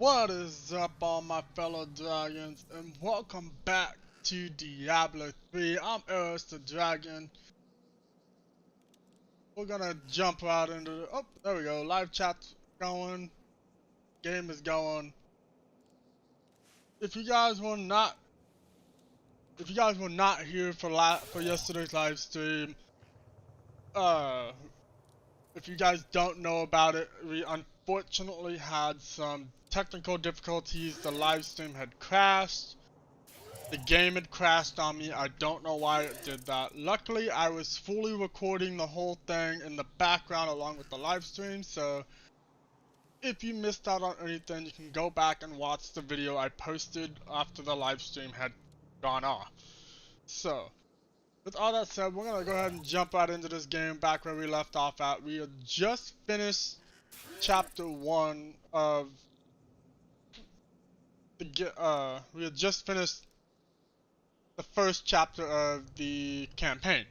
What is up, all my fellow dragons, and welcome back to Diablo 3. I'm Eris the Dragon. We're gonna jump right into the— oh, there we go. Live chat's going. Game is going. If you guys were not here for yesterday's live stream, if you guys don't know about it, we unfortunately had some technical difficulties. The live stream had crashed. The game had crashed on me. I don't know why it did that. Luckily, I was fully recording the whole thing in the background along with the live stream, so if you missed out on anything, you can go back and watch the video I posted after the live stream had gone off. So, with all that said, we're gonna go ahead and jump right into this game back where we left off at. We had just finished chapter 1 of the we had just finished the first chapter of the campaign.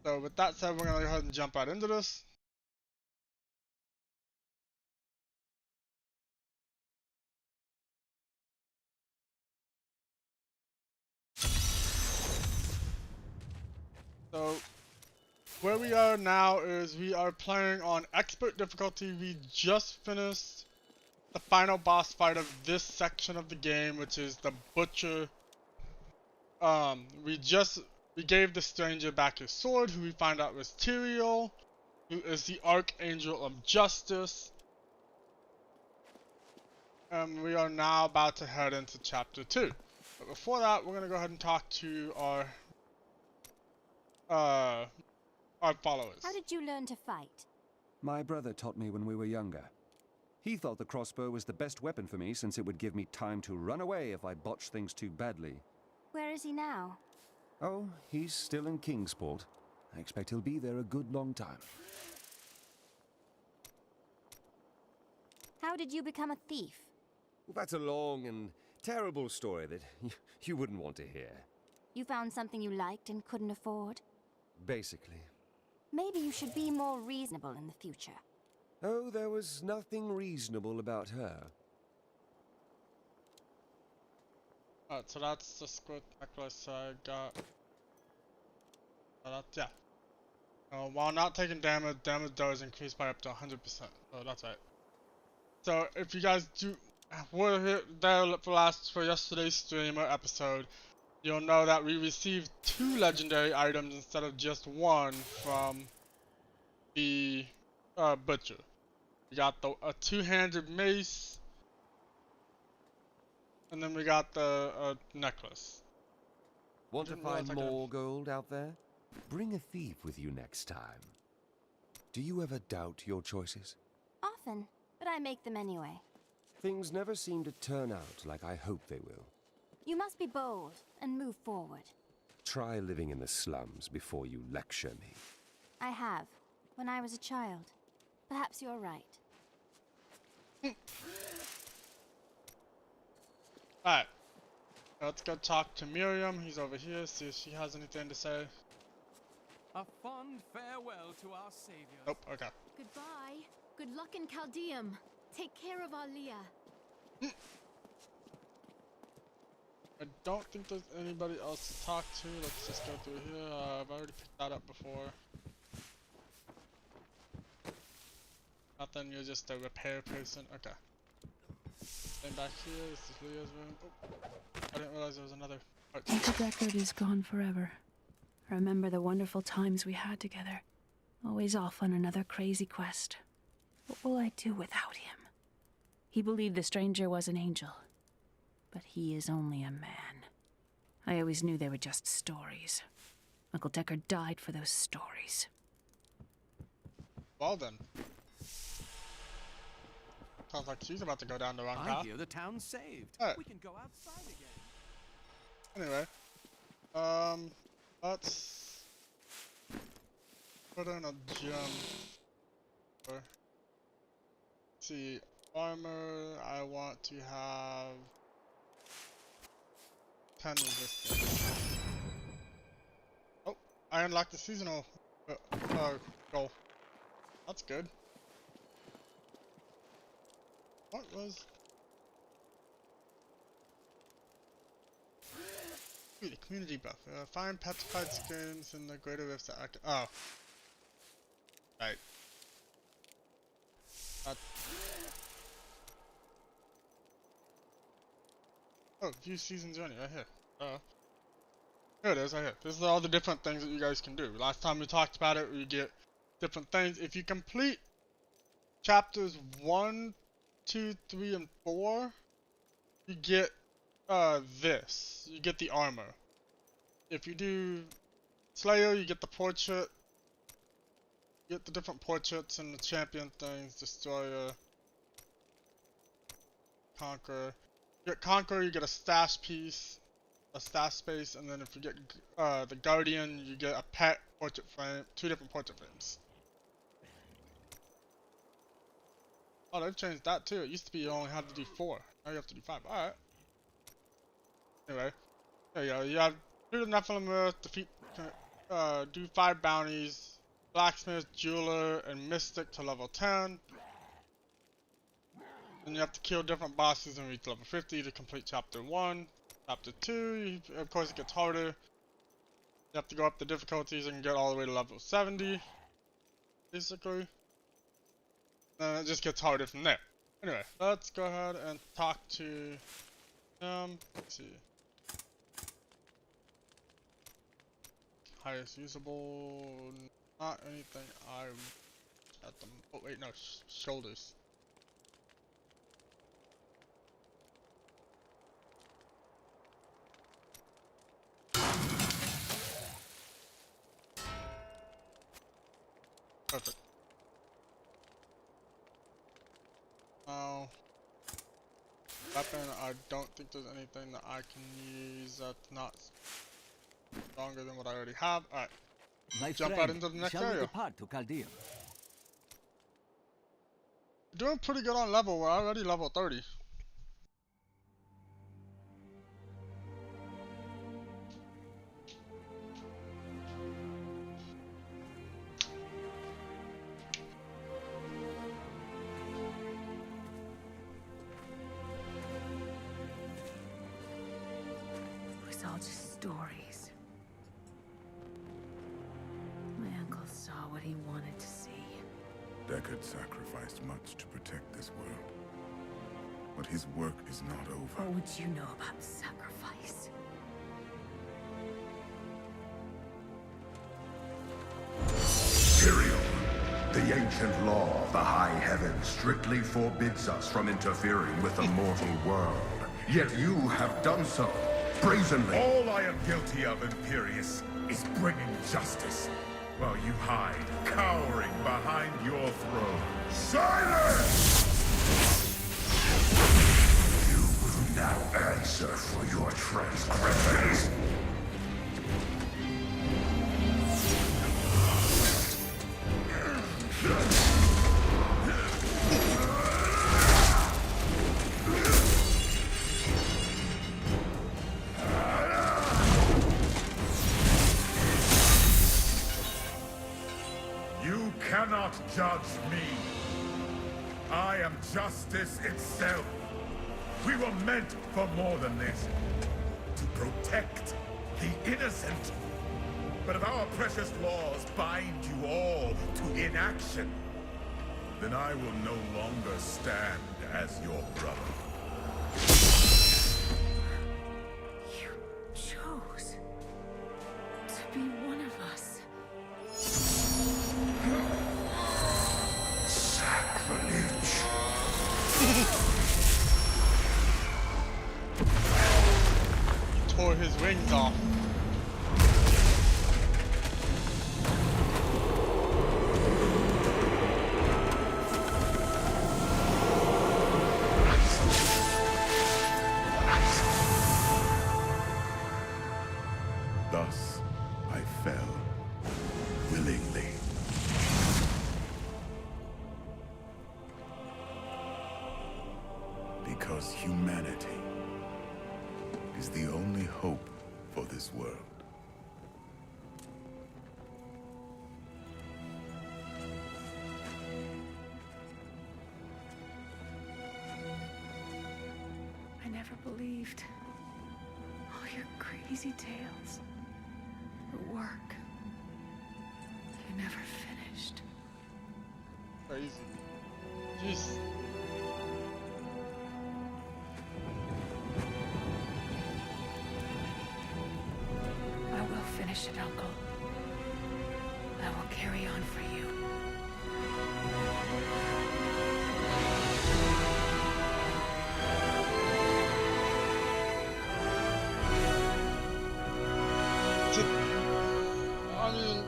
So with that said, we're gonna go ahead and jump right into this. So where we are now is we are playing on expert difficulty. We just finished the final boss fight of this section of the game, which is the butcher. We gave the stranger back his sword, who we find out was Tyrael, who is the Archangel of Justice. And we are now about to head into chapter 2. But before that, we're gonna go ahead and talk to our followers. How did you learn to fight? My brother taught me when we were younger. He thought the crossbow was the best weapon for me since it would give me time to run away if I botched things too badly. Where is he now? Oh, he's still in Kingsport. I expect he'll be there a good long time. How did you become a thief? Well, that's a long and terrible story that you wouldn't want to hear. You found something you liked and couldn't afford? Basically. Maybe you should be more reasonable in the future. Oh, there was nothing reasonable about her. Alright, so that's the squid necklace I got. Yeah. While not taking damage, damage does increase by up to 100%. Oh, that's right. So if you guys were here there for yesterday's stream or episode, you'll know that we received 2 legendary items instead of just 1 from the butcher. We got a 2-handed mace, and then we got the necklace. Want to find more gold out there? Bring a thief with you next time. Do you ever doubt your choices? Often, but I make them anyway. Things never seem to turn out like I hope they will. You must be bold and move forward. Try living in the slums before you lecture me. I have, when I was a child. Perhaps you're right. Alright. Let's go talk to Miriam. He's over here, see if she has anything to say. A fond farewell to our savior. Nope, okay. Goodbye. Good luck in Chaldeum. Take care of Alia. I don't think there's anybody else to talk to. Let's just go through here. I've already picked that up before. Nothing, you're just a repair person. Okay. Then back here, this is Leah's room. Oh, I didn't realize there was another part. Uncle Deckard is gone forever. I remember the wonderful times we had together. Always off on another crazy quest. What will I do without him? He believed the stranger was an angel. But he is only a man. I always knew they were just stories. Uncle Deckard died for those stories. Well then. Sounds like she's about to go down the wrong I path. hear the town's saved. Alright. We can go outside again. Anyway. Let's put in a gem. Let's see. Armor, I want to have 10 resistance. Oh, I unlocked the seasonal goal. That's good. What was Ooh, the community buff. Find petrified skins in the greater rifts that act. Oh. Right. Oh, view seasons running right here. Here it is, right here. This is all the different things that you guys can do. Last time we talked about it, you get different things. If you complete chapters 1, 2, 3, and 4, you get this. You get the armor. If you do Slayer, you get the portrait. You get the different portraits and the champion things. Destroyer. Conqueror. You get Conqueror, you get a stash piece. A stash space, and then if you get the Guardian, you get a pet portrait frame. 2 different portrait frames. Oh, they've changed that too. It used to be you only had to do 4. Now you have to do 5. Alright. Anyway. There you go. You have do the Nephilim Earth, defeat, do 5 bounties, Blacksmith, Jeweler, and Mystic to level 10. Then you have to kill different bosses and reach level 50 to complete chapter 1. Chapter 2, of course it gets harder. You have to go up the difficulties and get all the way to level 70. Basically. And it just gets harder from there. Anyway, let's go ahead and talk to him. Let's see. Highest usable, not anything I'm at the, oh wait, no, shoulders. Perfect. Now, weapon, I don't think there's anything that I can use that's not stronger than what I already have. Alright. My Jump friend, out into the next shall we area. depart to Chaldeum? Doing pretty good on level. We're already level 30. It was all just stories. My uncle saw what he wanted to see. Deckard sacrificed much to protect this world. But his work is not over. What would you know about sacrifice? Tyrael, the ancient law of the high heavens strictly forbids us from interfering with the mortal world. Yet you have done so, brazenly. All I am guilty of, Imperius, is bringing justice, while you hide, cowering behind your throne. Silence! You will now answer for your transgressions. You cannot judge me. I am justice itself. We were meant for more than this. To protect the innocent. But if our precious laws bind you all to inaction, then I will no longer stand as your brother. You chose to be one of us. Sacrilege. Tore his wings off. Thus, I fell willingly. Because humanity is the only hope for this world. I never believed all your crazy tales. The work. You never finished. Crazy. Jeez. I will finish it, Uncle. I will carry on for you. I mean,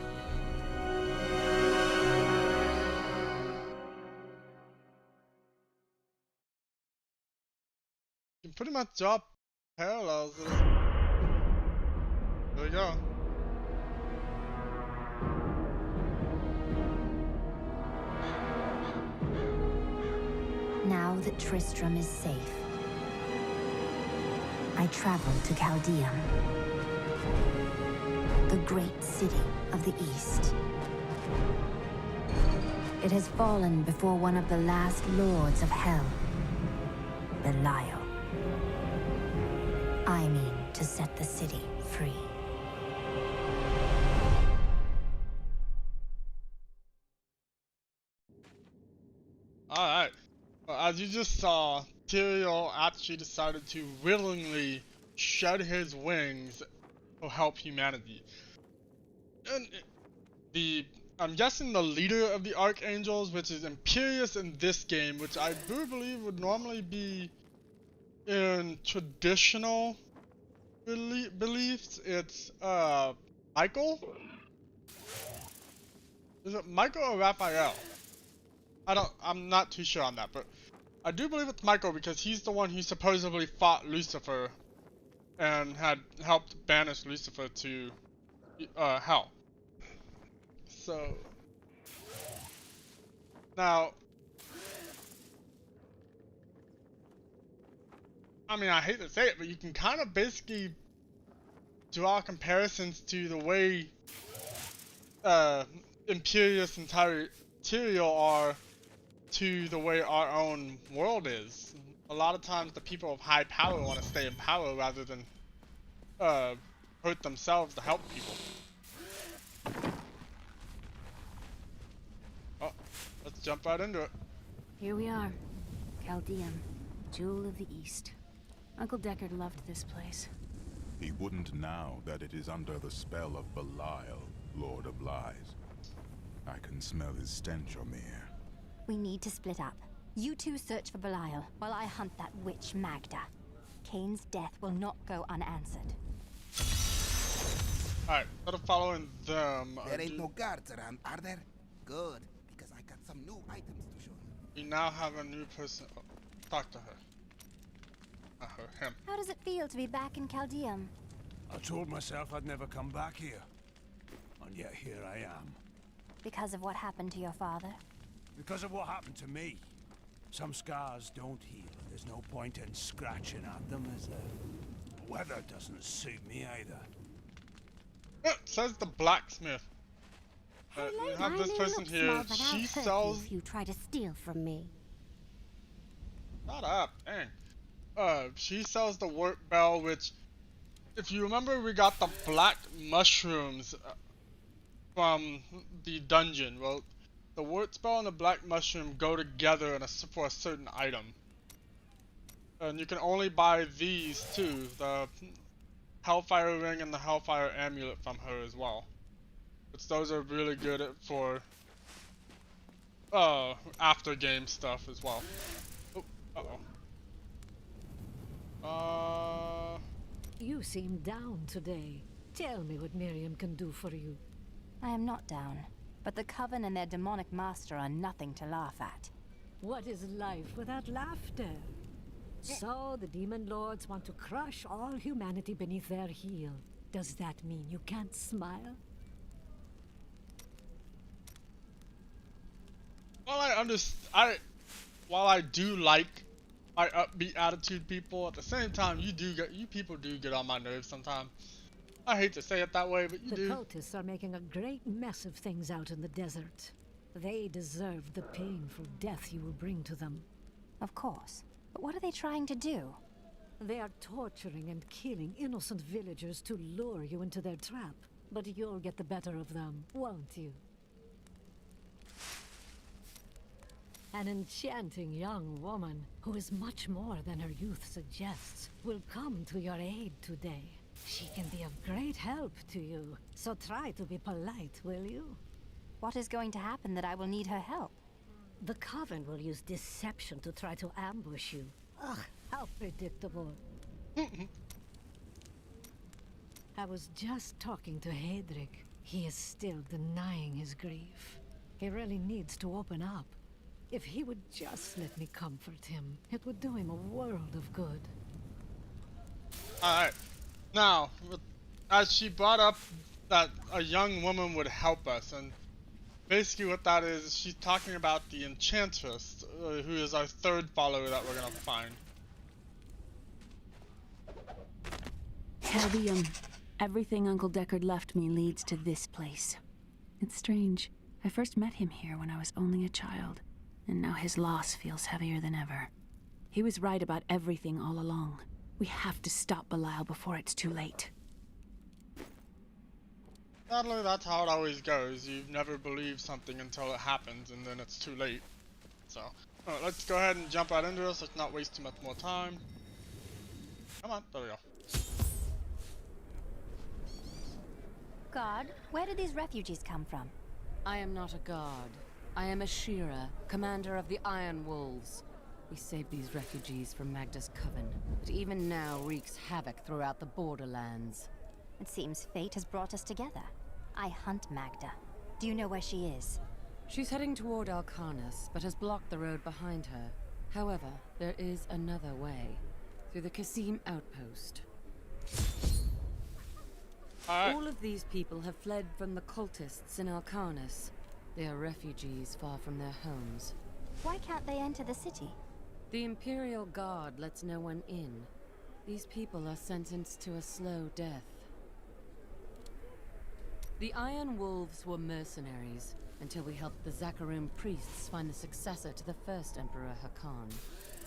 you can pretty much draw parallels. There we go. Now that Tristram is safe, I travel to Chaldeum, the great city of the East. It has fallen before one of the last lords of Hell, Belial. I mean to set the city free. Alright. Well, as you just saw, Tyrael actually decided to willingly shed his wings to help humanity. And I'm guessing the leader of the Archangels, which is Imperius in this game, which I do believe would normally be in traditional beliefs, it's Michael? Is it Michael or Raphael? I'm not too sure on that, but I do believe it's Michael because he's the one who supposedly fought Lucifer and had helped banish Lucifer to hell. So now, I mean, I hate to say it, but you can kind of basically draw comparisons to the way Imperius and Tyrael are to the way our own world is. A lot of times the people of high power want to stay in power rather than hurt themselves to help people. Oh, let's jump right into it. Here we are. Chaldeum, Jewel of the East. Uncle Deckard loved this place. He wouldn't now that it is under the spell of Belial, Lord of Lies. I can smell his stench on the air. We need to split up. You two search for Belial, while I hunt that witch Magda. Cain's death will not go unanswered. Alright, instead of following them, There ain't no guards around, are there? Good, because I got some new items to show you. we now have a new person. Oh, talk to her. Him. How does it feel to be back in Chaldeum? I told myself I'd never come back here. And yet here I am. Because of what happened to your father? Because of what happened to me. Some scars don't heal. There's no point in scratching at them, is there? The weather doesn't suit me either. It says the blacksmith. We have this person here. She sells. If you try to steal from me. Shut up, dang. She sells the work bell, which, if you remember, we got the black mushrooms from the dungeon. Well, the wort spell and the black mushroom go together for a certain item. And you can only buy these two, the Hellfire Ring and the Hellfire Amulet from her as well. Which those are really good for after game stuff as well. Oh, You seem down today. Tell me what Miriam can do for you. I am not down, but the Coven and their demonic master are nothing to laugh at. What is life without laughter? So the demon lords want to crush all humanity beneath their heel. Does that mean you can't smile? While I do like my upbeat attitude people, at the same time you people do get on my nerves sometimes. I hate to say it that way, but you do. The cultists are making a great mess of things out in the desert. They deserve the painful death you will bring to them. Of course. But what are they trying to do? They are torturing and killing innocent villagers to lure you into their trap. But you'll get the better of them, won't you? An enchanting young woman, who is much more than her youth suggests, will come to your aid today. She can be of great help to you, so try to be polite, will you? What is going to happen that I will need her help? The Coven will use deception to try to ambush you. Ugh, how predictable. I was just talking to Hedrick. He is still denying his grief. He really needs to open up. If he would just let me comfort him, it would do him a world of good. Alright. Now, as she brought up that a young woman would help us, and basically what that is, she's talking about the Enchantress, who is our third follower that we're gonna find. Caldeum. Everything Uncle Deckard left me leads to this place. It's strange. I first met him here when I was only a child, and now his loss feels heavier than ever. He was right about everything all along. We have to stop Belial before it's too late. Sadly, that's how it always goes. You never believe something until it happens, and then it's too late. So, alright, let's go ahead and jump right into this. Let's not waste too much more time. Come on, there we go. God, where did these refugees come from? I am not a god. I am a Shira, commander of the Iron Wolves. We saved these refugees from Magda's coven, but even now wreaks havoc throughout the borderlands. It seems fate has brought us together. I hunt Magda. Do you know where she is? She's heading toward Alcarnus, but has blocked the road behind her. However, there is another way. Through the Kasim outpost. All of these people have fled from the cultists in Alcarnus. They are refugees far from their homes. Why can't they enter the city? The Imperial Guard lets no one in. These people are sentenced to a slow death. The Iron Wolves were mercenaries, until we helped the Zakarum priests find the successor to the first Emperor Hakan.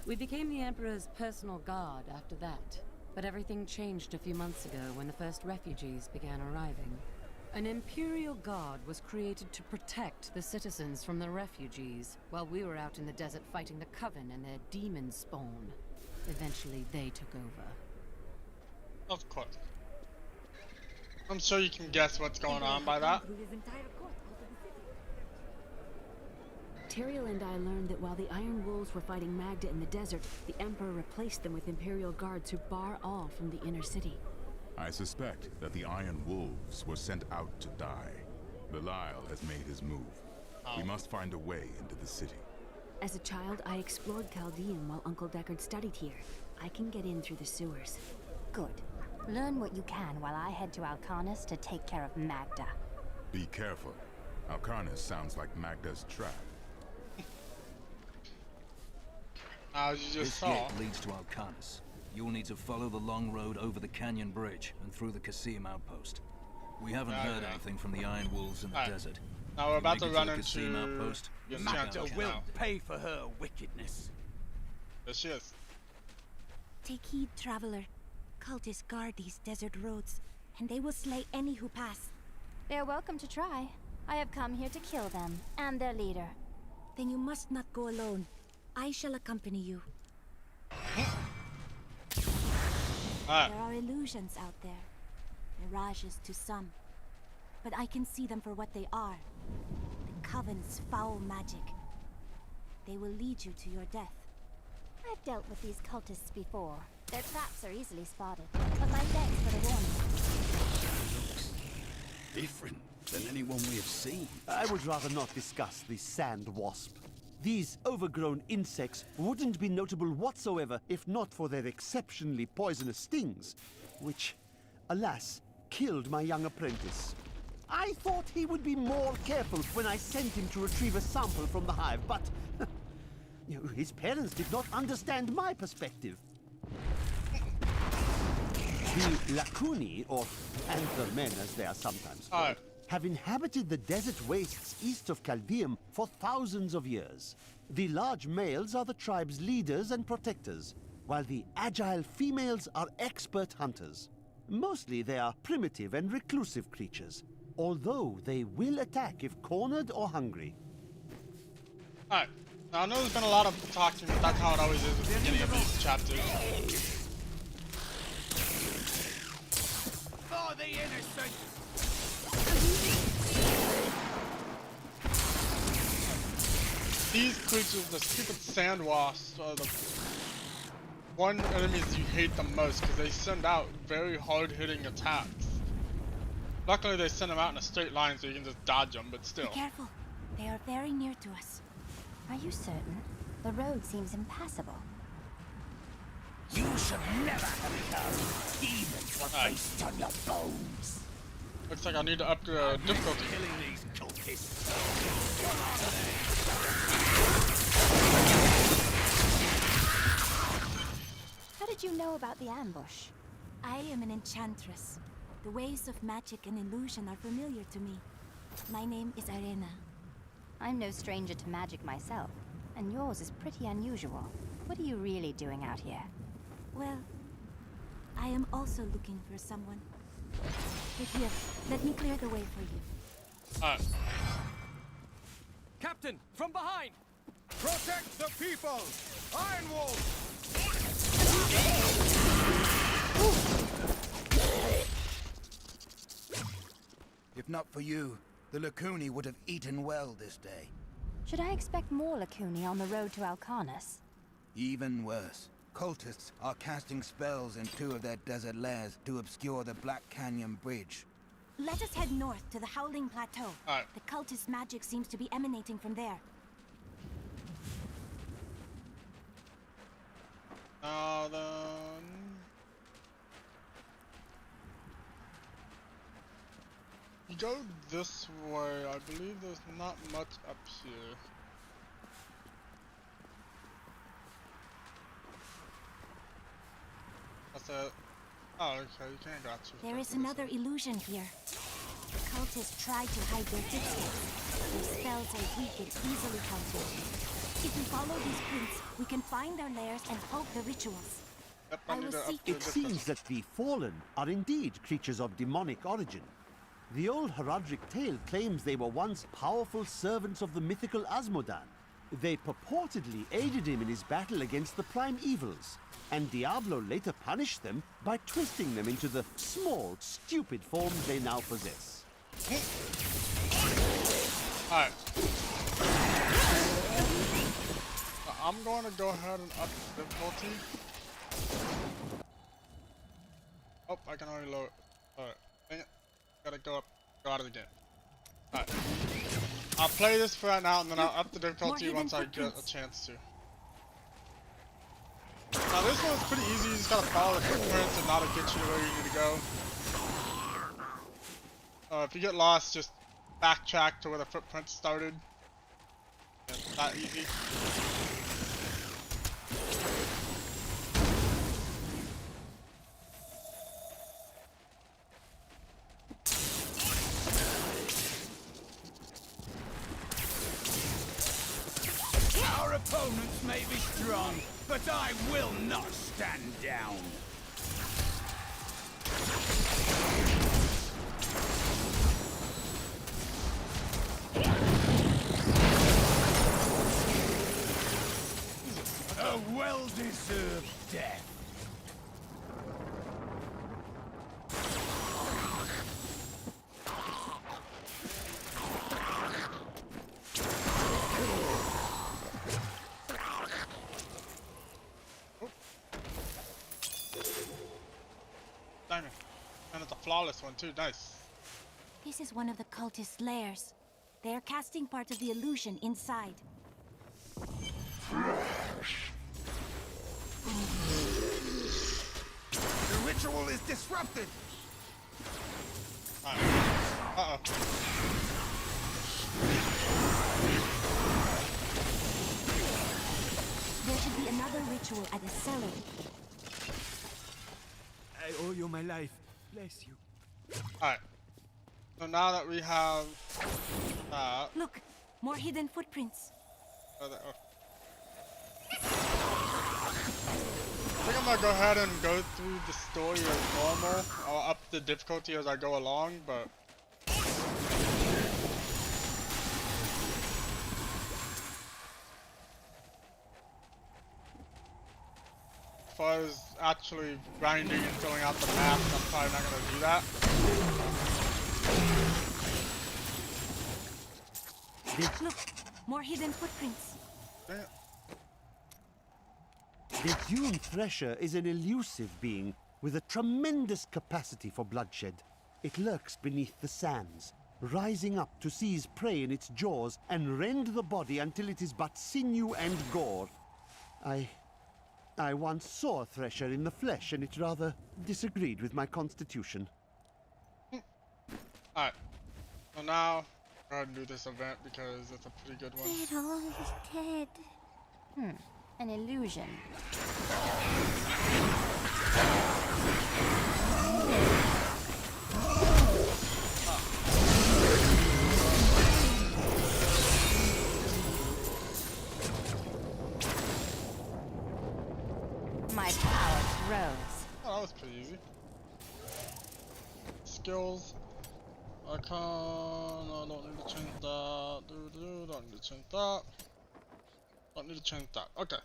We became the Emperor's personal guard after that. But everything changed a few months ago when the first refugees began arriving. An Imperial Guard was created to protect the citizens from the refugees, while we were out in the desert fighting the Coven and their demon spawn. Eventually, they took over. Of course. I'm sure you can guess what's going on by that. Tyrael and I learned that while the Iron Wolves were fighting Magda in the desert, the Emperor replaced them with Imperial guards who bar all from the inner city. I suspect that the Iron Wolves were sent out to die. Belial has made his move. We must find a way into the city. As a child, I explored Caldeum while Uncle Deckard studied here. I can get in through the sewers. Good. Learn what you can while I head to Alcarnus to take care of Magda. Be careful. Alcarnus sounds like Magda's trap. As you just saw. This gate leads to Alcarnus. You'll need to follow the long road over the canyon bridge and through the Kasim outpost. We haven't heard anything from the Iron Wolves in the desert. Now we're about to run into Kasim outpost. Magda will pay for her wickedness. There she is. Take heed, traveler. Cultists guard these desert roads, and they will slay any who pass. They are welcome to try. I have come here to kill them, and their leader. Then you must not go alone. I shall accompany you. There are illusions out there. Mirages to some. But I can see them for what they are. The Coven's foul magic. They will lead you to your death. I've dealt with these cultists before. Their traps are easily spotted, but my thanks for the warning. Looks different than anyone we have seen. I would rather not discuss the sand wasp. These overgrown insects wouldn't be notable whatsoever if not for their exceptionally poisonous stings, which, alas, killed my young apprentice. I thought he would be more careful when I sent him to retrieve a sample from the hive, but his parents did not understand my perspective. The Lacuni, or Antler men as they are sometimes called, have inhabited the desert wastes east of Caldeum for thousands of years. The large males are the tribe's leaders and protectors. while the agile females are expert hunters. Mostly they are primitive and reclusive creatures, although they will attack if cornered or hungry. Alright, now I know there's been a lot of talking, but that's how it always is at the beginning of these chapters. For the innocent! These creatures, the stupid sand wasps, are the one enemies you hate the most because they send out very hard-hitting attacks. Luckily they send them out in a straight line so you can just dodge them, but still. Be careful. They are very near to us. Are you certain? The road seems impassable. You should never have come. Demons will feast on your bones. Looks like I need to upgrade difficulty. Killing these cultists. How did you know about the ambush? I am an enchantress. The ways of magic and illusion are familiar to me. My name is Arena. I'm no stranger to magic myself, and yours is pretty unusual. What are you really doing out here? Well, I am also looking for someone. But here, let me clear the way for you. Alright. Captain, from behind! Protect the people! Iron Wolf! If not for you, the Lacuni would have eaten well this day. Should I expect more Lacuni on the road to Alcarnus? Even worse. Cultists are casting spells in 2 of their desert lairs to obscure the Black Canyon Bridge. Let us head north to the Howling Plateau. Alright. The cultist magic seems to be emanating from there. Now then... You go this way. I believe there's not much up here. That's it. Oh, okay, you can't got you. There is another illusion here. The cultists try to hide their footsteps. Their spells are weak and easily countered. If we follow these prints, we can find their lairs and poke the rituals. Yep, I will seek. It seems that the Fallen are indeed creatures of demonic origin. The old heraldic tale claims they were once powerful servants of the mythical Asmodan. They purportedly aided him in his battle against the prime evils, and Diablo later punished them by twisting them into the small, stupid forms they now possess. Alright. I'm going to go ahead and up the difficulty. Oh, I can already lower it. Alright. Dang it. Gotta go out of the game. Alright. I'll play this for right now and then I'll up the difficulty once I get a chance to. Now this one's pretty easy, you just gotta follow the footprints and that'll get you to where you need to go. If you get lost, just backtrack to where the footprints started. It's that easy. Our opponents may be strong, but I will not stand down. A well-deserved death. Diamond. And it's a flawless one too, nice. This is one of the cultist lairs. They are casting part of the illusion inside. The ritual is disrupted! Uh-oh. There should be another ritual at the cellar. I owe you my life. Bless you. Alright. So now that we have Look, more hidden footprints. I'm gonna go ahead and go through the story as normal. I'll up the difficulty as I go along, but as far as actually grinding and filling out the map, I'm probably not gonna do that. Look, more hidden footprints. Damn. The Dune Thresher is an elusive being with a tremendous capacity for bloodshed. It lurks beneath the sands, rising up to seize prey in its jaws and rend the body until it is but sinew and gore. I once saw a Thresher in the flesh, and it rather disagreed with my constitution. Alright. So now, go ahead and do this event because it's a pretty good one. Little Ted. An illusion. My power grows. Oh, that was pretty easy. Skills. Icon. I don't need to change that. Don't need to change that. Don't need to change that. Okay.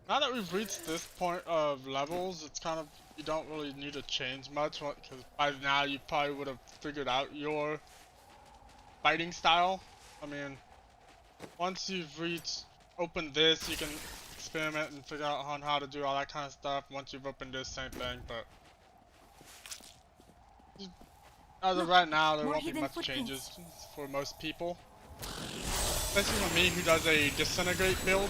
Now that we've reached this point of levels, it's kind of, you don't really need to change much, because by now you probably would have figured out your fighting style. I mean, once you've opened this, you can experiment and figure out on how to do all that kind of stuff. Once you've opened this, same thing, but as of right now, there won't be much changes for most people. Especially for me, who does a disintegrate build.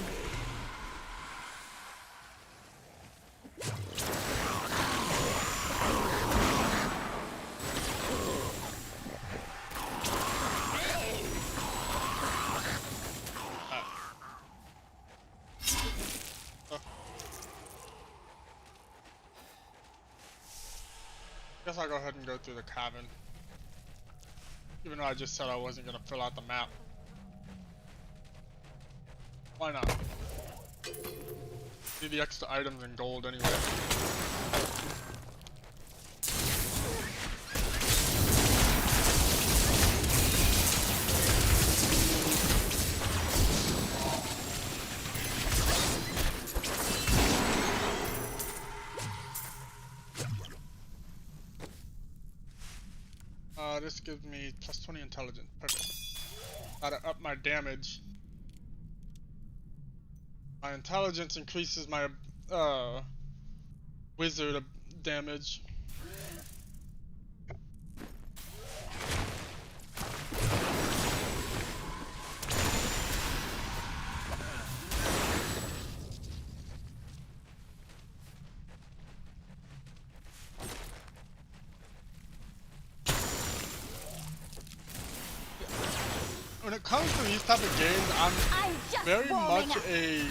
Guess I'll go ahead and go through the cabin. Even though I just said I wasn't gonna fill out the map. Why not? Need the extra items and gold anyway. This gives me plus 20 intelligence. Perfect. Gotta up my damage. My intelligence increases my wizard damage. When it comes to these type of games, I'm very much a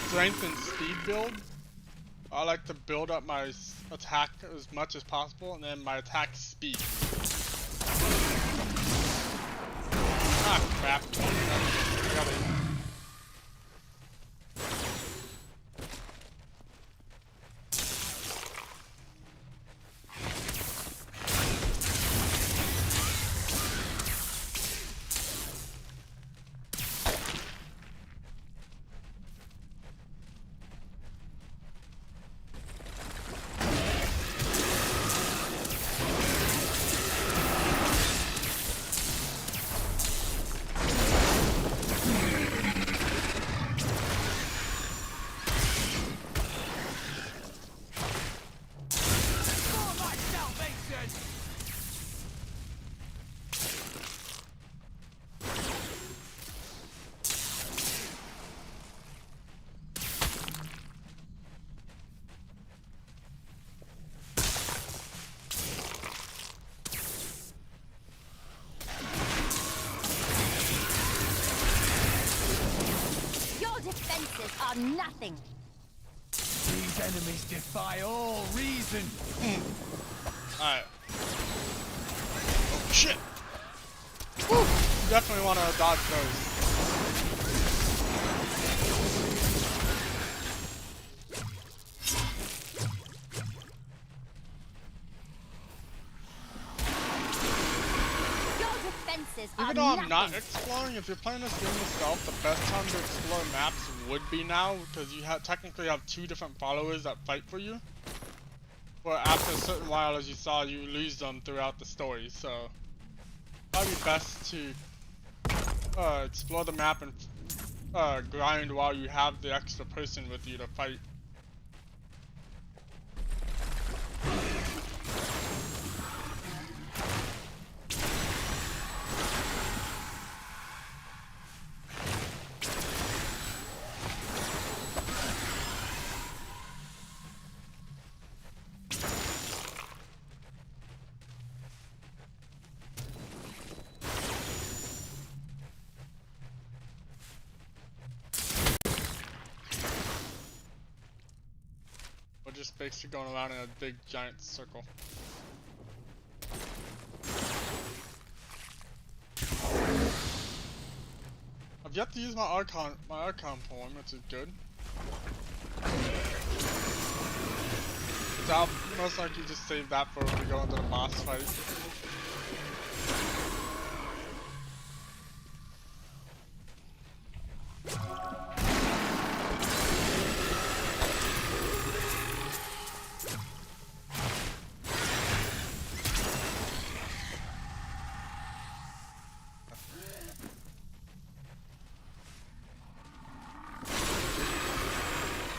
strength and speed build. I like to build up my attack as much as possible, and then my attack speed. Ah, crap. I gotta... Are nothing. These enemies defy all reason. Alright. Oh shit! Woo! Definitely want to dodge those. Even though I'm not exploring, if you're playing this game yourself, the best time to explore maps would be now, because you technically have 2 different followers that fight for you. But after a certain while, as you saw, you lose them throughout the story, so probably best to explore the map and grind while you have the extra person with you to fight. We're just basically going around in a big giant circle. I've yet to use my Archon poem, which is good. So I'll most likely just save that for when we go into the boss fight.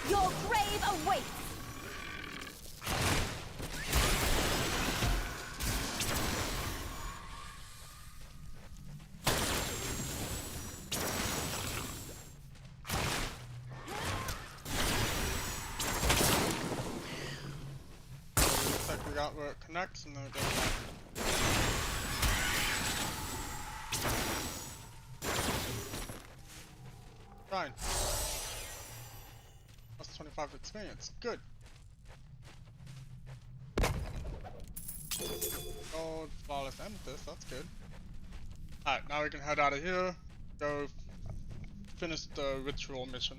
Your grave awaits! Looks like we got where it connects and then it goes back. Fine. Plus 25 experience. Good. Gold, flawless amethyst. That's good. Alright, now we can head out of here. Go finish the ritual mission.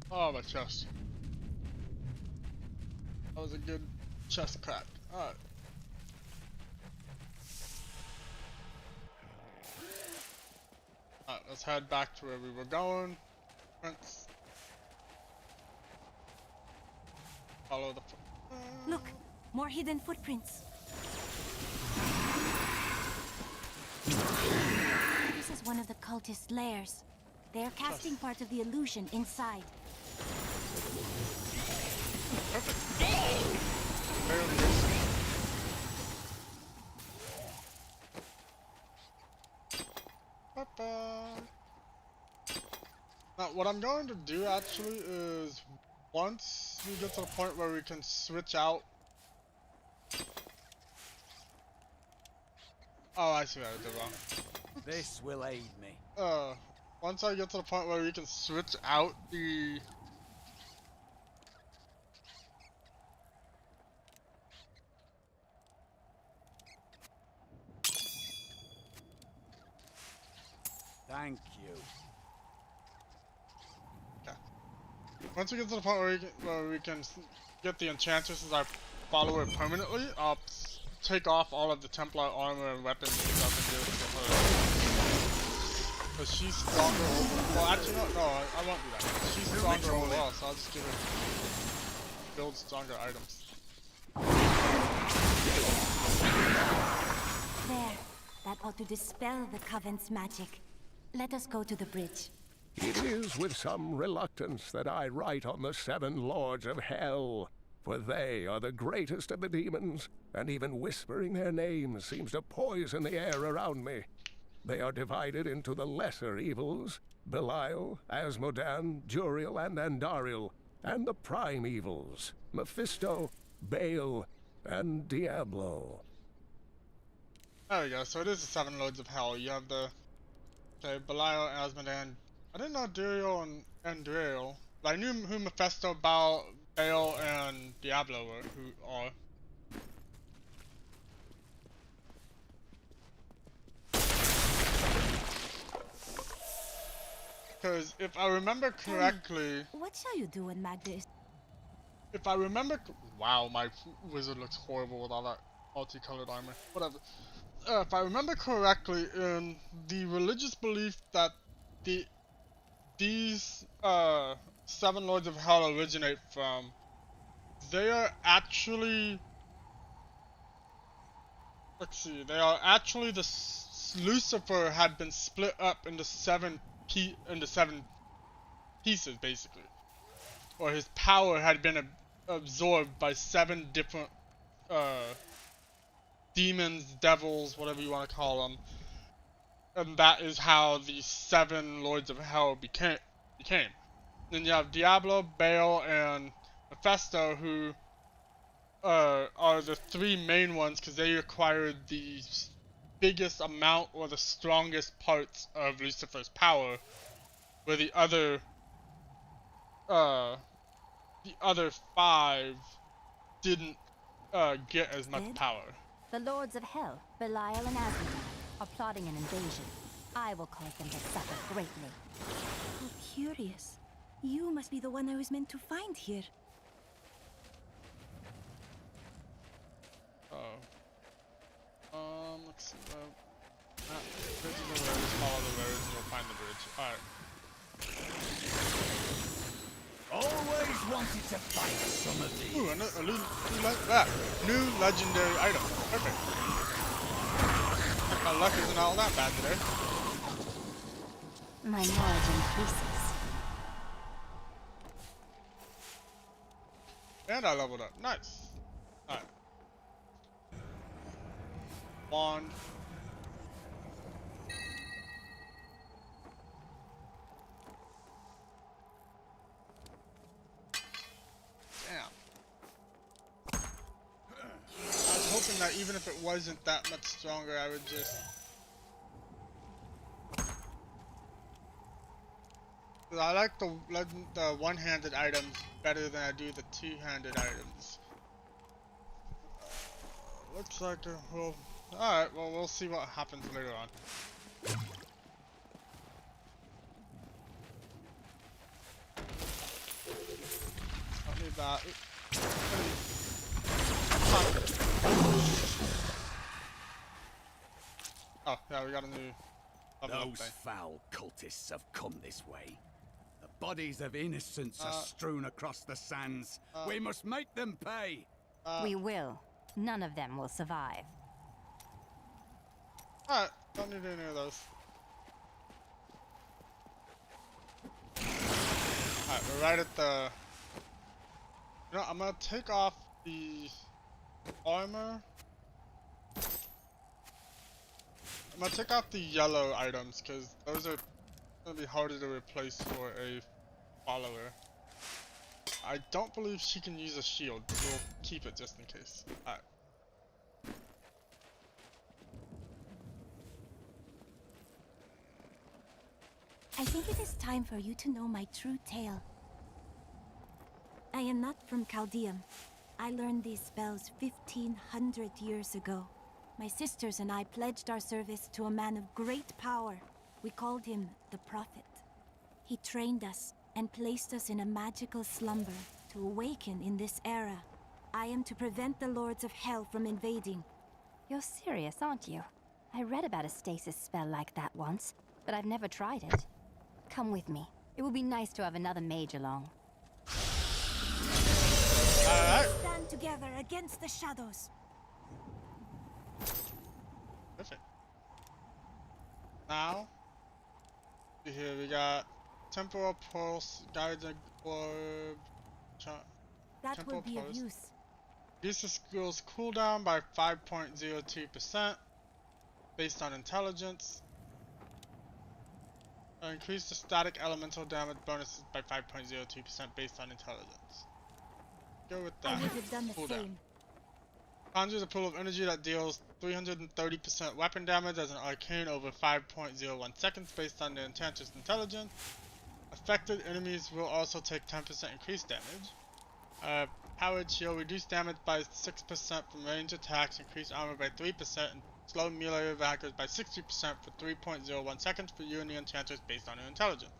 Oh, my chest. That was a good chest crack. Alright. Alright, let's head back to where we were going. Prince. Follow the Look, more hidden footprints. This is one of the cultist lairs. They are casting part of the illusion inside. Now, what I'm going to do actually is once we get to the point where we can switch out. Oh, I see what I did wrong. This will aid me. Once I get to the point where we can switch out the Thank you. Okay. Once we get to the point where we can get the enchantress as our follower permanently, I'll take off all of the Templar armor and weapons and stuff and give it to her. Because she's stronger. Well, actually, no, I won't do that. She's stronger overall, so I'll just give her build stronger items. There. That ought to dispel the Coven's magic. Let us go to the bridge. It is with some reluctance that I write on the 7 lords of hell, for they are the greatest of the demons, and even whispering their names seems to poison the air around me. They are divided into the lesser evils, Belial, Asmodan, Juriel, and Andariel, and the prime evils, Mephisto, Baal, and Diablo. There we go, so it is the 7 lords of hell. You have the Belial, Asmodan. I didn't know Juriel and Andariel. I knew who Mephisto, Baal, and Diablo were, who are. Because if I remember correctly... What shall you do when Magda is... If I remember... Wow, my wizard looks horrible with all that multicolored armor. Whatever. If I remember correctly, in the religious belief that these 7 Lords of Hell originate from, they are actually... Let's see, they are actually Lucifer had been split up into 7 pieces, basically. Or his power had been absorbed by 7 different demons, devils, whatever you want to call them. And that is how the 7 Lords of Hell became. Then you have Diablo, Baal, and Mephisto, who are the 3 main ones because they acquired the biggest amount or the strongest parts of Lucifer's power, where the other 5 didn't get as much power. The Lords of Hell, Belial and Asmodai, are plotting an invasion. I will cause them to suffer greatly. How curious. You must be the one I was meant to find here. Let's see. Bridge is the road. Follow the roads and you'll find the bridge. Alright. Always wanted to fight some of these. Ooh, new legendary item. Perfect. My luck isn't all that bad today. My knowledge increases. And I leveled up. Nice. Alright. Wand. Damn. I was hoping that even if it wasn't that much stronger, I would just... I like the one-handed items better than I do the two-handed items. Looks like well... Alright, well we'll see what happens later on. Don't need that. Oh, yeah, we got a new level up Those thing. foul cultists have come this way. The bodies of innocents are strewn across the sands. We must make them pay. We will. None of them will survive. Alright, don't need any of those. Alright, we're right at the... You know, I'm gonna take off the armor. I'm gonna take off the yellow items, because those are gonna be harder to replace for a follower. I don't believe she can use a shield, but we'll keep it just in case. Alright. I think it is time for you to know my true tale. I am not from Chaldeum. I learned these spells 1500 years ago. My sisters and I pledged our service to a man of great power. We called him the Prophet. He trained us and placed us in a magical slumber to awaken in this era. I am to prevent the Lords of Hell from invading. You're serious, aren't you? I read about a stasis spell like that once, but I've never tried it. Come with me. It will be nice to have another mage along. Stand together against the shadows. Perfect. Now, here we got Temporal Pulse, Guided Orb, That will be of use. Reduce the skill's cooldown by 5.02% based on intelligence. Increase the static elemental damage bonuses by 5.02% based on intelligence. Go with that. I would have done the same. Conjures a pool of energy that deals 330% weapon damage as an arcane over 5.01 seconds based on the enchanter's intelligence. Affected enemies will also take 10% increased damage. Powered shield, reduce damage by 6% from range attacks, increase armor by 3%, and slow melee attackers by 60% for 3.01 seconds for you and the enchanters based on your intelligence.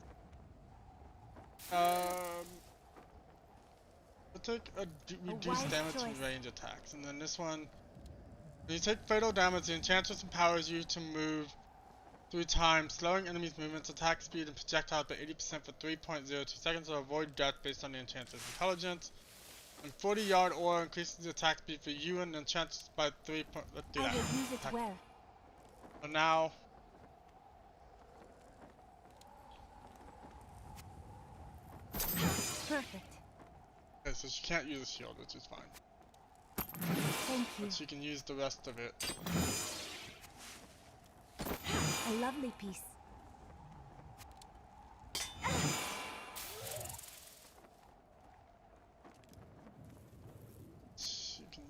we'll take a reduced wise damage choice. from range attacks, and then this one, when you take fatal damage, the enchantress empowers you to move 3 times, slowing enemies' movements, attack speed, and projectiles by 80% for 3.02 seconds, or avoid death based on the enchantress intelligence. And 40-yard aura increases the attack speed for you and the enchantress by 3. Let's do that. I will use it well. So now. Perfect. Okay, so she can't use a shield, which is fine. Thank you. But she can use the rest of it. A lovely piece. She can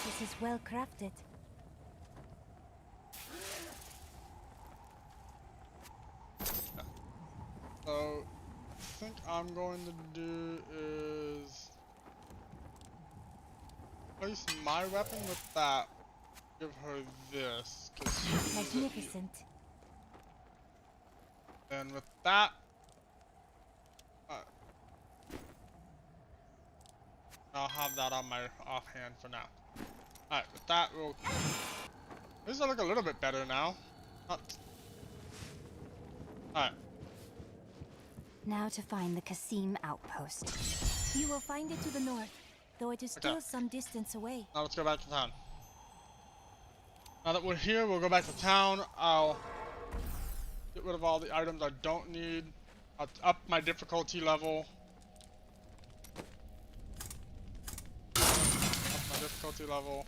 This is well crafted. So, I think I'm going to do is place my weapon with that. Give her this, cause she Magnificent. And with that, I'll have that on my offhand for now. Alright, with that, we'll. This will look a little bit better now. Alright. Now to find the Kasim outpost. You will find it to the north, though it is still some distance away. Now let's go back to town. Now that we're here, we'll go back to town. I'll get rid of all the items I don't need. I'll up my difficulty level. Up my difficulty level.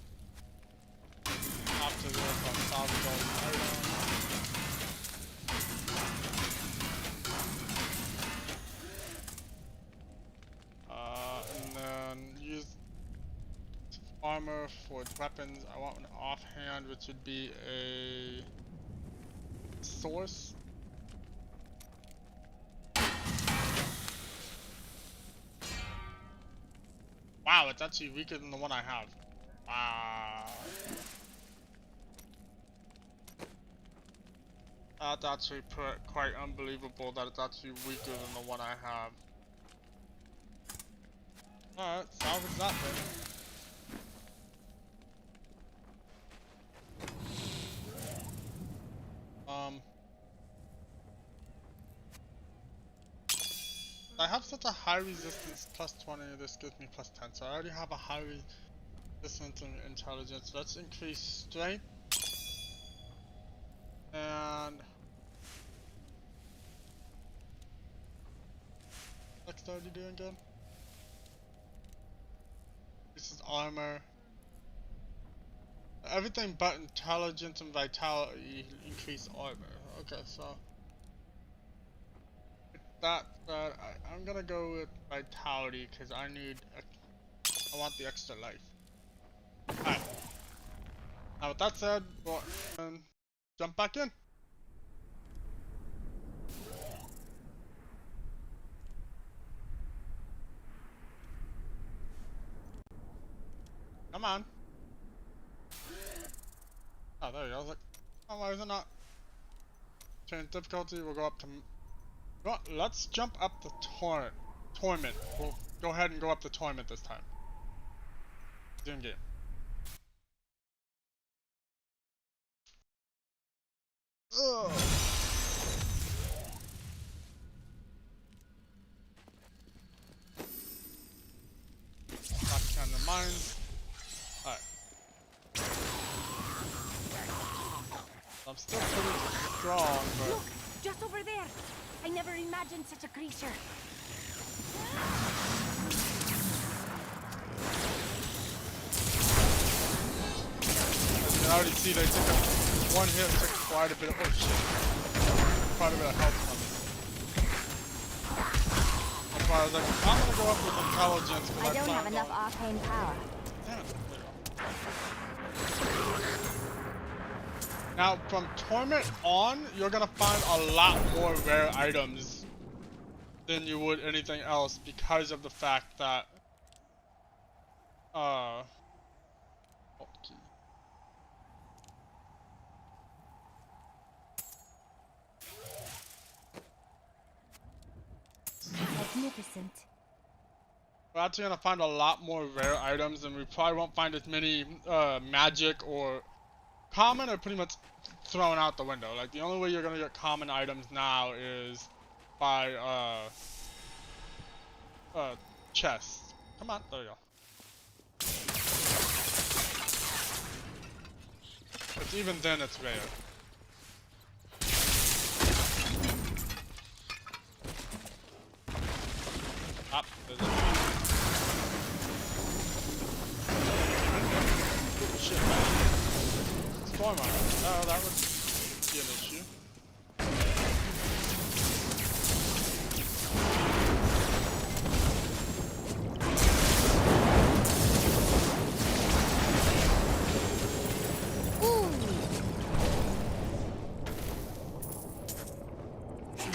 After this, I'll salvage all the items. And then use armor for weapons. I want an offhand, which would be a source. Wow, it's actually weaker than the one I have. Wow. That's actually quite unbelievable that it's actually weaker than the one I have. Alright, salvage that thing. I have such a high resistance plus 20, this gives me plus 10, so I already have a high resistance and intelligence. Let's increase strength. And dexterity doing good. This is armor. Everything but intelligence and vitality increase armor. Okay, so with that said, I'm gonna go with vitality because I want the extra life. Alright. Now with that said, we'll jump back in. Come on. Oh, there you go. I was like, oh, why is it not? Change difficulty, we'll go up to... Well, let's jump up the torment. We'll go ahead and go up the torment this time. Zoom game. Ugh. Back to the mines. Alright. I'm still pretty strong, but... Look! Just over there! I never imagined such a creature. As you can already see, they took one hit, took quite a bit of... Oh shit. Quite a bit of health from it. That's why I was like, I'm gonna go up with intelligence. I don't have enough arcane power. Damn it. Now, from Torment on, you're gonna find a lot more rare items than you would anything else because of the fact that, We're actually gonna find a lot more rare items, and we probably won't find as many magic or common are pretty much thrown out the window. Like the only way you're gonna get common items now is by chests. Come on, there you go. But even then, it's rare. Up, there's a shit, man. Storm on it. Oh, that would be an issue.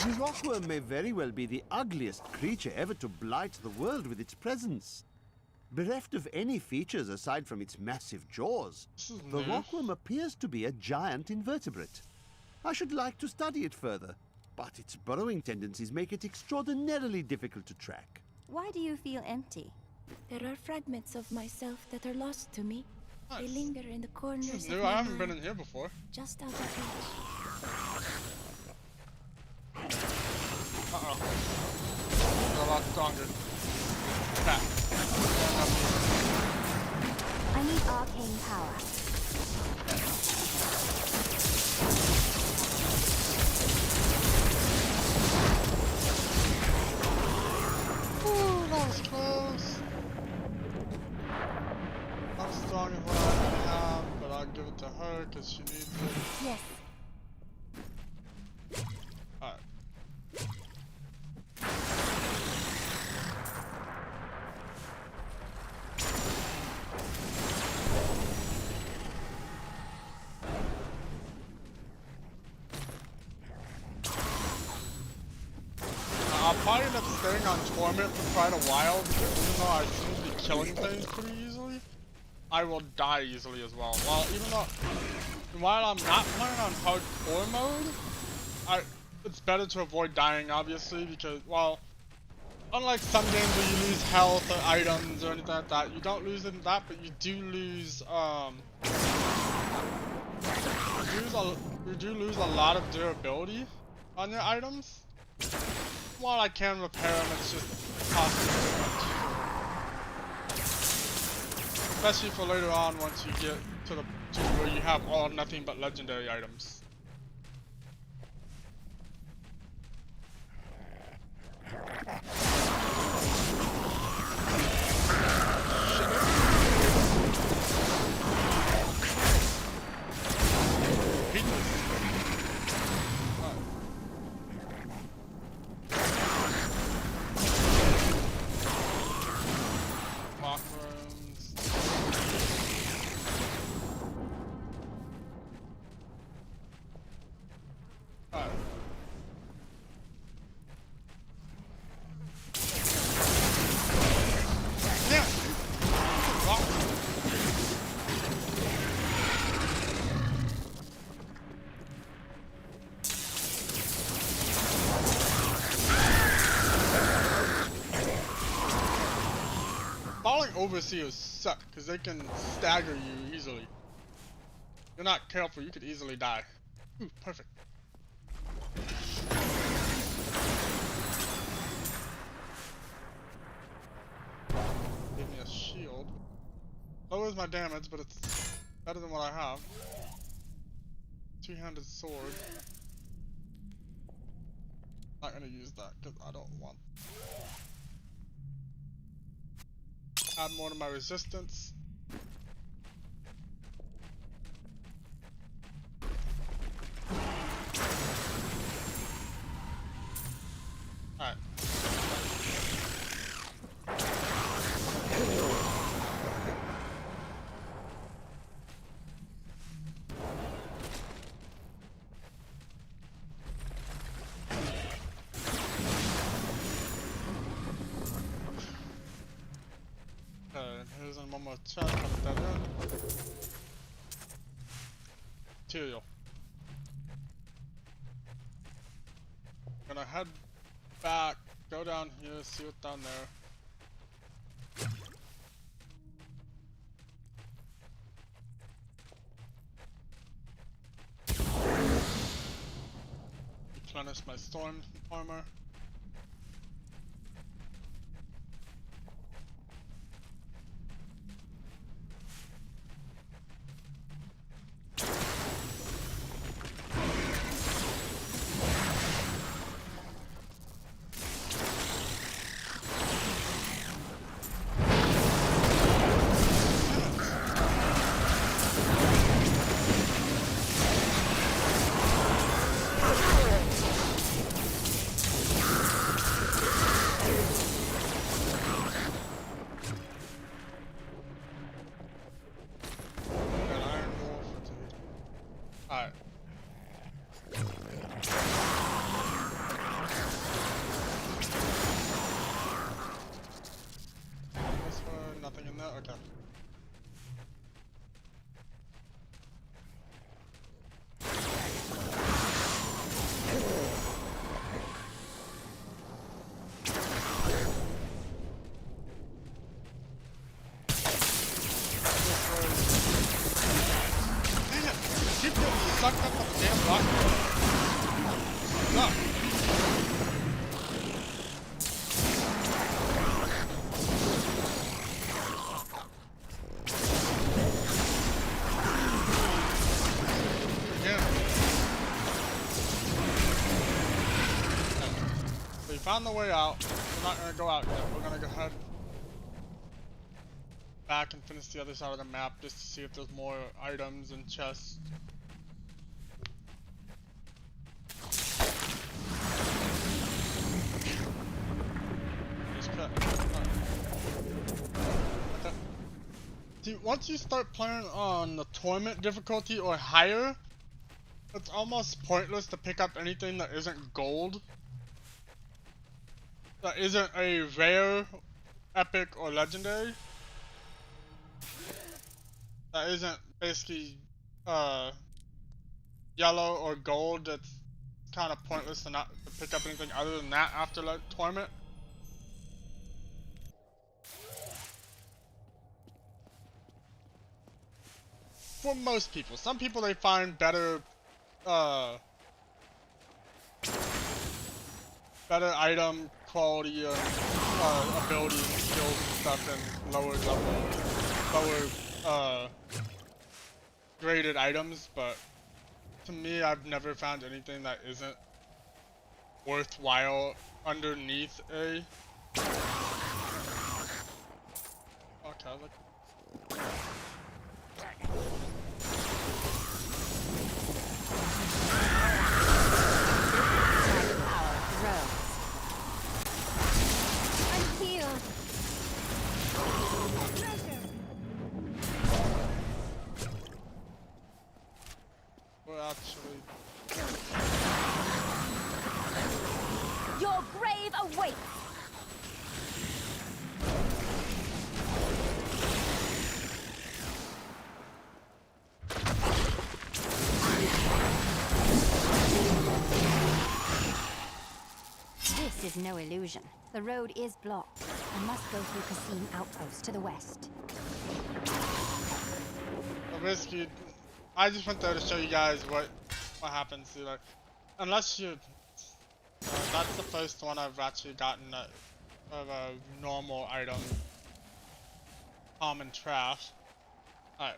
The rockworm may very well be the ugliest creature ever to blight the world with its presence. Bereft of any features aside from its massive jaws, the rockworm appears to be a giant invertebrate. I should like to study it further, but its burrowing tendencies make it extraordinarily difficult to track. Why do you feel empty? There are fragments of myself that are lost to me. They linger in the corners of New, my I haven't mind, been in here before. just out of reach. Uh-oh. They're a lot stronger. Crap. I need arcane power. Ooh, that was close. Not as strong as what I have, but I'll give it to her because she needs it. Yes. Alright. I'll probably end up staying on Torment for quite a while because even though I seem to be killing things pretty easily, I will die easily as well. While I'm not playing on hardcore mode, it's better to avoid dying obviously because, well, unlike some games where you lose health or items or anything like that, you don't lose in that, but you do lose you do lose a lot of durability on your items. While I can repair them, it's just costing too much. Especially for later on once you get to where you have all nothing but legendary items. Falling overseers suck because they can stagger you easily. If you're not careful, you could easily die. Ooh, perfect. Give me a shield. Lowers my damage, but it's better than what I have. Two-handed sword. Not gonna use that because I don't want. Add more to my resistance. Alright. Here's one more chest, put that in. Material. Gonna head back, go down here, see what's down there. replenish my storm armor. Alright. This one, nothing in there? Okay. Keep getting sucked up on the damn rock. Suck. Again. So you found the way out. We're not gonna go out yet. We're gonna go ahead back and finish the other side of the map just to see if there's more items and chests. Okay. See, once you start playing on the tournament difficulty or higher, it's almost pointless to pick up anything that isn't gold. That isn't a rare, epic, or legendary. That isn't basically yellow or gold. It's kind of pointless to not to pick up anything other than that after the tournament. For most people. Some people they find better better item quality and abilities and skills and stuff in lower graded items, but to me I've never found anything that isn't worthwhile underneath a okay, look. We're actually... Your grave awaits! This is no illusion. The road is blocked. I must go through Kasim Outpost to the west. Well, basically, I just went there to show you guys what happens. See, like, unless you, that's the first one I've actually gotten of a normal item, common trash. All right.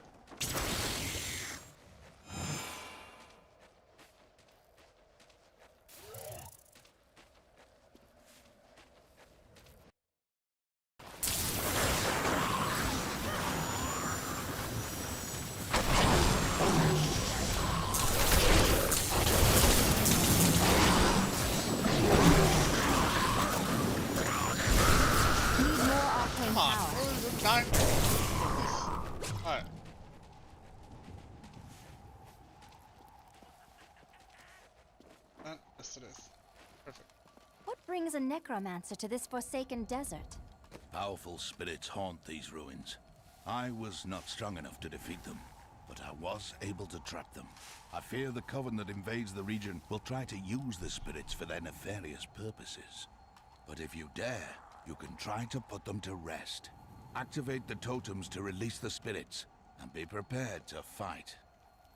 Alright. Yes, it is. Perfect. What brings a necromancer to this forsaken desert? Powerful spirits haunt these ruins. I was not strong enough to defeat them, but I was able to trap them. I fear the coven that invades the region will try to use the spirits for their nefarious purposes. But if you dare, you can try to put them to rest. Activate the totems to release the spirits, and be prepared to fight.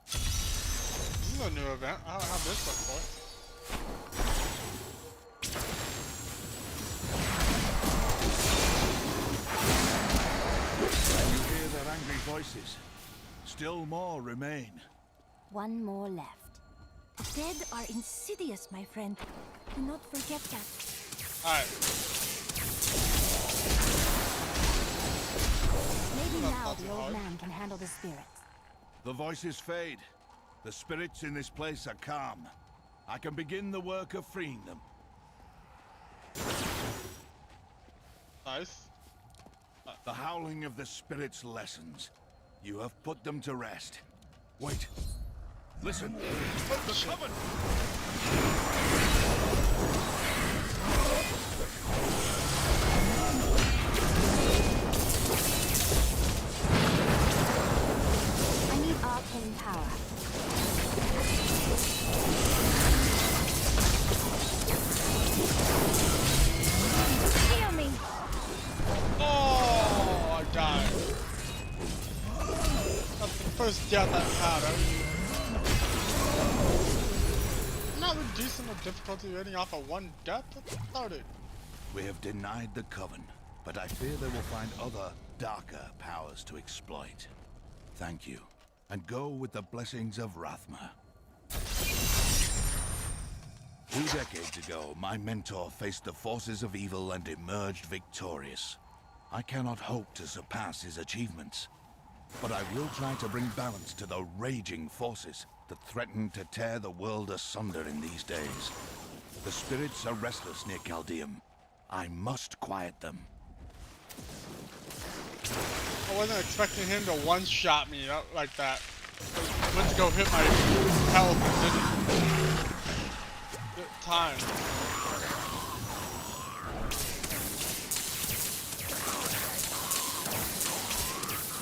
This is a new event. I don't have this before. You hear their angry voices. Still more remain. One more left. The dead are insidious, my friend. Do not forget that. Alright. Maybe now the old man can handle the spirits. The voices fade. The spirits in this place are calm. I can begin the work of freeing them. Nice. The howling of the spirits lessens. You have put them to rest. Wait. Listen. The coven! I need arcane power. Heal me! Oh, I died. That's the first death I've had. I'm not reducing the difficulty rating off of one death. That's started. We have denied the coven, but I fear they will find other, darker powers to exploit. Thank you, and go with the blessings of Rathma. 2 decades ago, my mentor faced the forces of evil and emerged victorious. I cannot hope to surpass his achievements, but I will try to bring balance to the raging forces that threaten to tear the world asunder in these days. The spirits are restless near Caldeum. I must quiet them. I wasn't expecting him to one-shot me up like that. I went to go hit my health and didn't get time.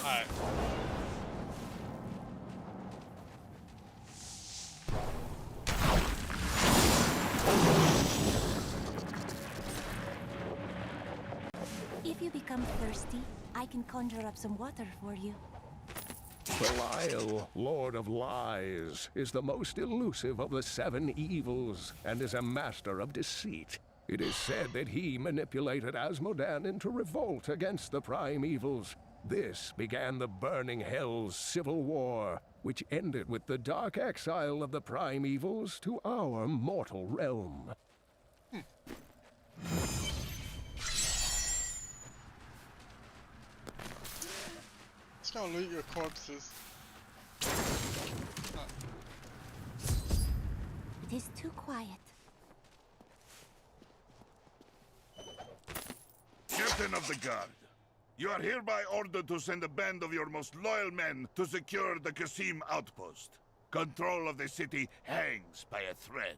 Alright. If you become thirsty, I can conjure up some water for you. Belial, Lord of Lies, is the most elusive of the 7 evils and is a master of deceit. It is said that he manipulated Asmodan into revolt against the prime evils. This began the Burning Hell's civil war, which ended with the dark exile of the prime evils to our mortal realm. It's gonna loot your corpses. It is too quiet. Captain of the Guard, you are hereby ordered to send a band of your most loyal men to secure the Qasim outpost. Control of the city hangs by a thread.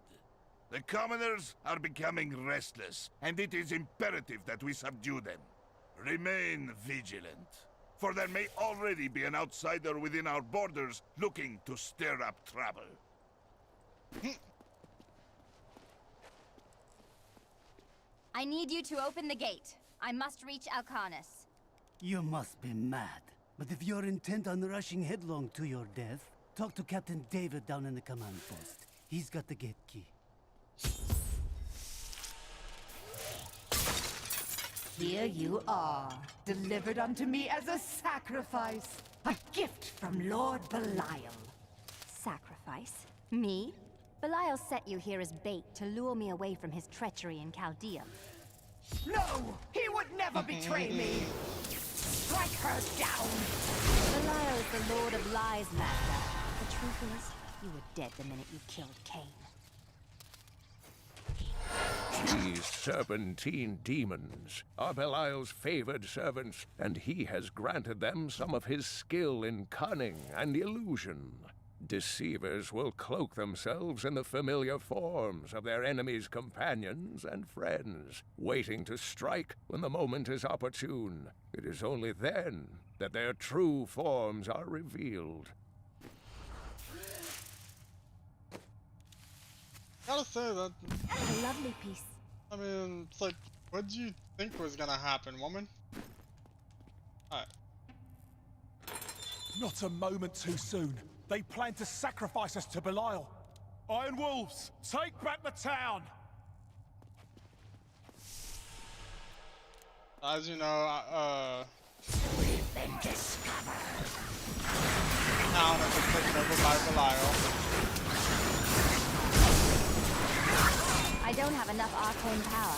The commoners are becoming restless, and it is imperative that we subdue them. Remain vigilant, for there may already be an outsider within our borders looking to stir up trouble. I need you to open the gate. I must reach Alcanus. You must be mad. But if you're intent on rushing headlong to your death, talk to Captain David down in the command post. He's got the gate key. Here you are, delivered unto me as a sacrifice. A gift from Lord Belial. Sacrifice? Me? Belial set you here as bait to lure me away from his treachery in Chaldea. No! He would never betray me! Strike her down! Belial is the Lord of Lies, Master. The truth is, you were dead the minute you killed Cain. These serpentine demons are Belial's favored servants, and he has granted them some of his skill in cunning and illusion. Deceivers will cloak themselves in the familiar forms of their enemies' companions and friends, waiting to strike when the moment is opportune. It is only then that their true forms are revealed. Gotta say that. A lovely piece. I mean, it's like, what did you think was gonna happen, woman? Alright. Not a moment too soon. They plan to sacrifice us to Belial. Iron Wolves, take back the town! As you know, We've been discovered. town has been taken over by Belial. I don't have enough arcane power.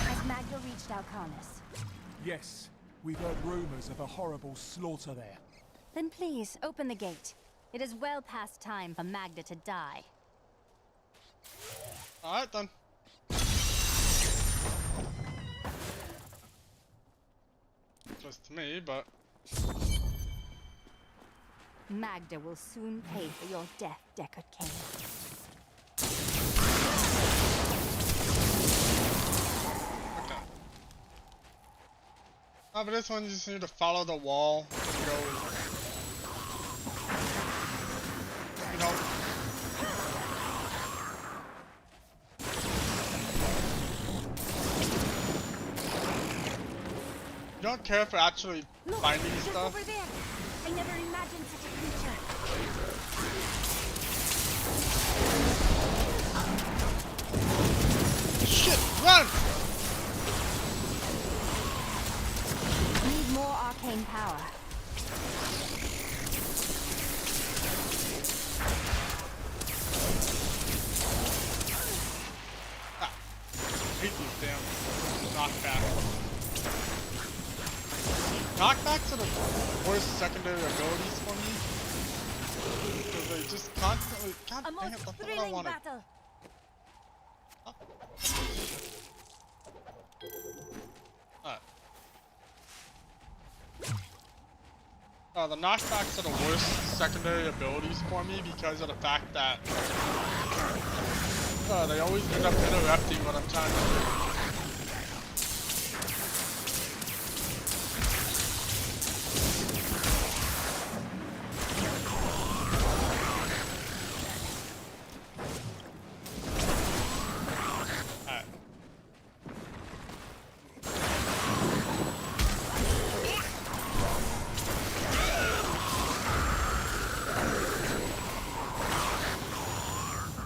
Has Magda reached Alcarnus? Yes, we've heard rumors of a horrible slaughter there. Then please, open the gate. It is well past time for Magda to die. Alright then. Just me, but... Magda will soon pay for your death, Deckard Cain. Okay. Oh, but this one you just need to follow the wall. And go, you know. You don't care for actually finding Just stuff. over there. I never imagined such a creature. Shit, run! Need more arcane power. Hate these damn knockbacks. Knockbacks are the worst secondary abilities for me. Because they just constantly... God dang it, that's not what I wanted. Battle. The knockbacks are the worst secondary abilities for me because of the fact that they always end up interrupting what I'm trying to do.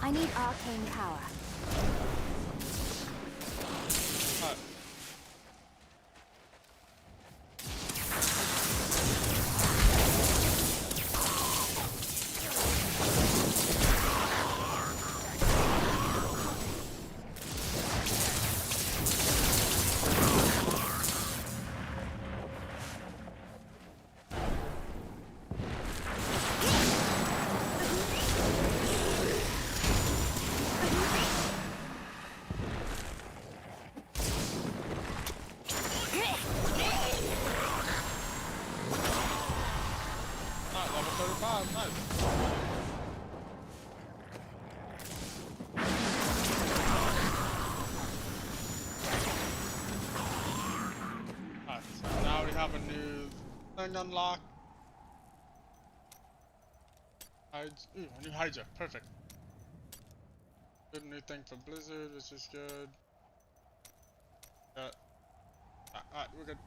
I need arcane power. Unlocked. Hides. Ooh, a new Hydra. Perfect. Good new thing for Blizzard, which is good. Alright, we're good.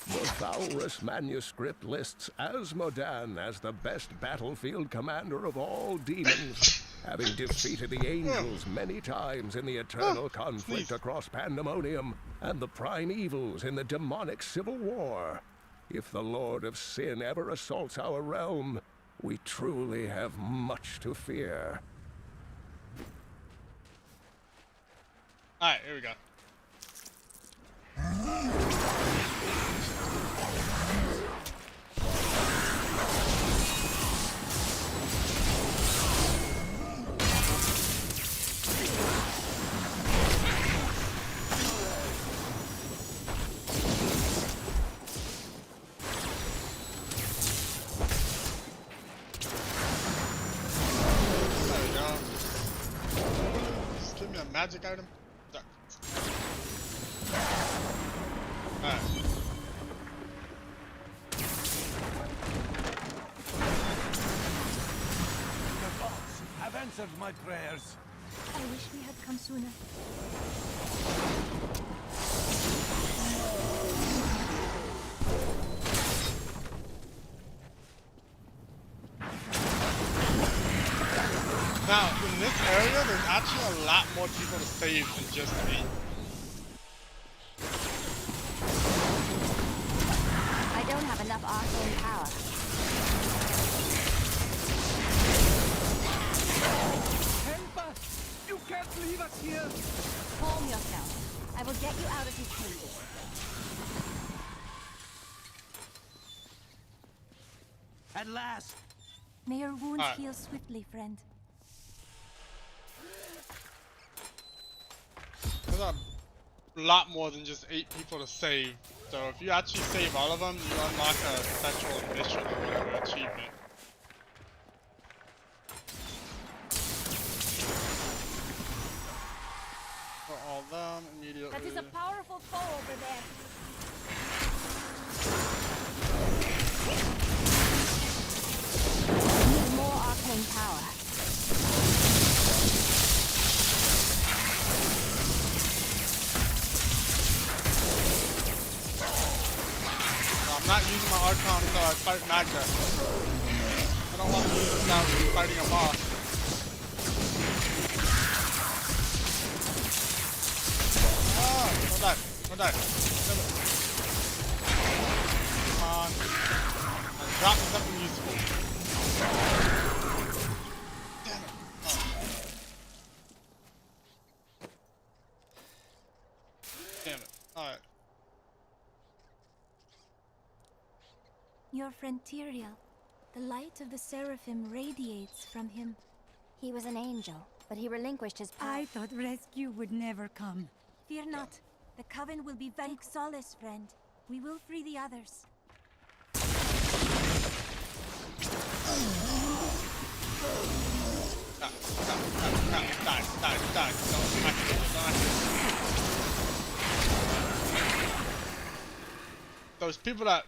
The Valrus manuscript lists Asmodan as the best battlefield commander of all demons, having defeated the angels many times in the eternal conflict across Pandemonium and the primevals in the demonic civil war. If the Lord of Sin ever assaults our realm, we truly have much to fear. Alright, here we go. magic item? Alright. The gods have answered my prayers. I wish we had come sooner. Now, in this area, there's actually a lot more people to save than just me. I don't have enough arcane power. Help us! You can't leave us here! Calm yourself. I will get you out of these cages. At last! May your wounds Alright. heal swiftly, friend. There's a lot more than just 8 people to save. So if you actually save all of them, you unlock a special mission or whatever achievement. For all of them immediately. That is a powerful foe over there. Need more arcane power. I'm not using my Archon until I fight Magda. I don't want to use it without fighting a boss. Ah, don't die. Don't die. Come on. Now drop me something useful. Damn it. Oh. Damn it. Alright. Your friend Tyrael. The light of the Seraphim radiates from him. He was an angel, but he relinquished his power. I thought rescue would never come. Fear not. The Coven will be very solace, friend. We will free the others. Die. Don't those people that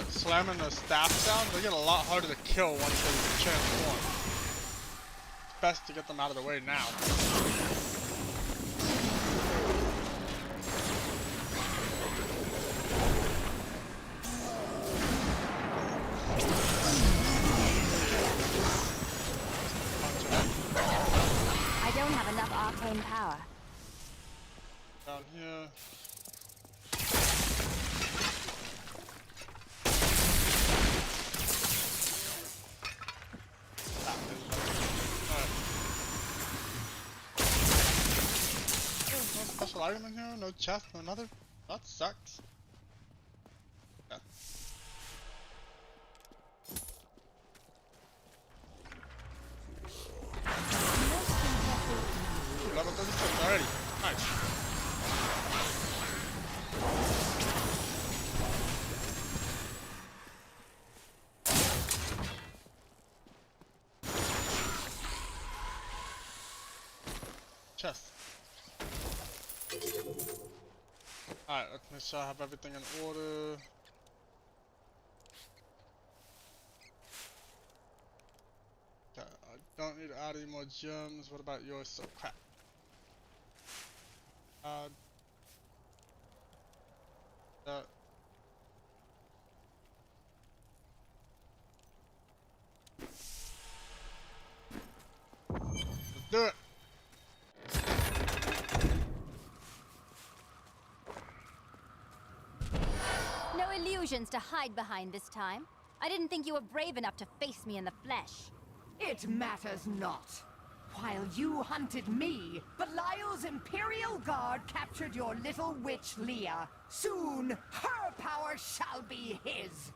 slamming the staff down, they get a lot harder to kill once they transform. It's best to get them out of the way now. I don't have enough arcane power. Down here. Special item in here, no chest, no nothing. That sucks. Yeah. Ooh, level 36 already. Nice. Chest. Alright, let's make sure I have everything in order. Okay, I don't need to add any more gems. What about yours? So crap. That. Let's do it. No illusions to hide behind this time. I didn't think you were brave enough to face me in the flesh. It matters not. While you hunted me, Belial's Imperial Guard captured your little witch Leah. Soon, her power shall be his.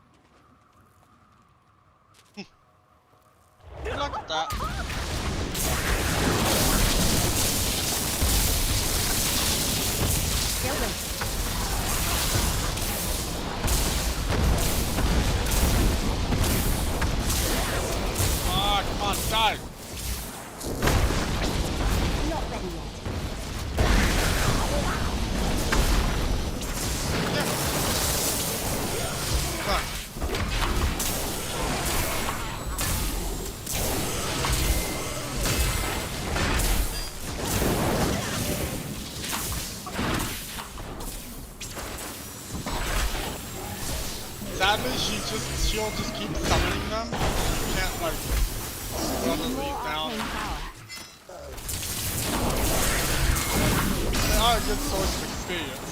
Good luck with that. Kill them. Ah, come on, die! Sadly, she'll just keep summoning them. You can't like run the lead down. They are a good source of experience.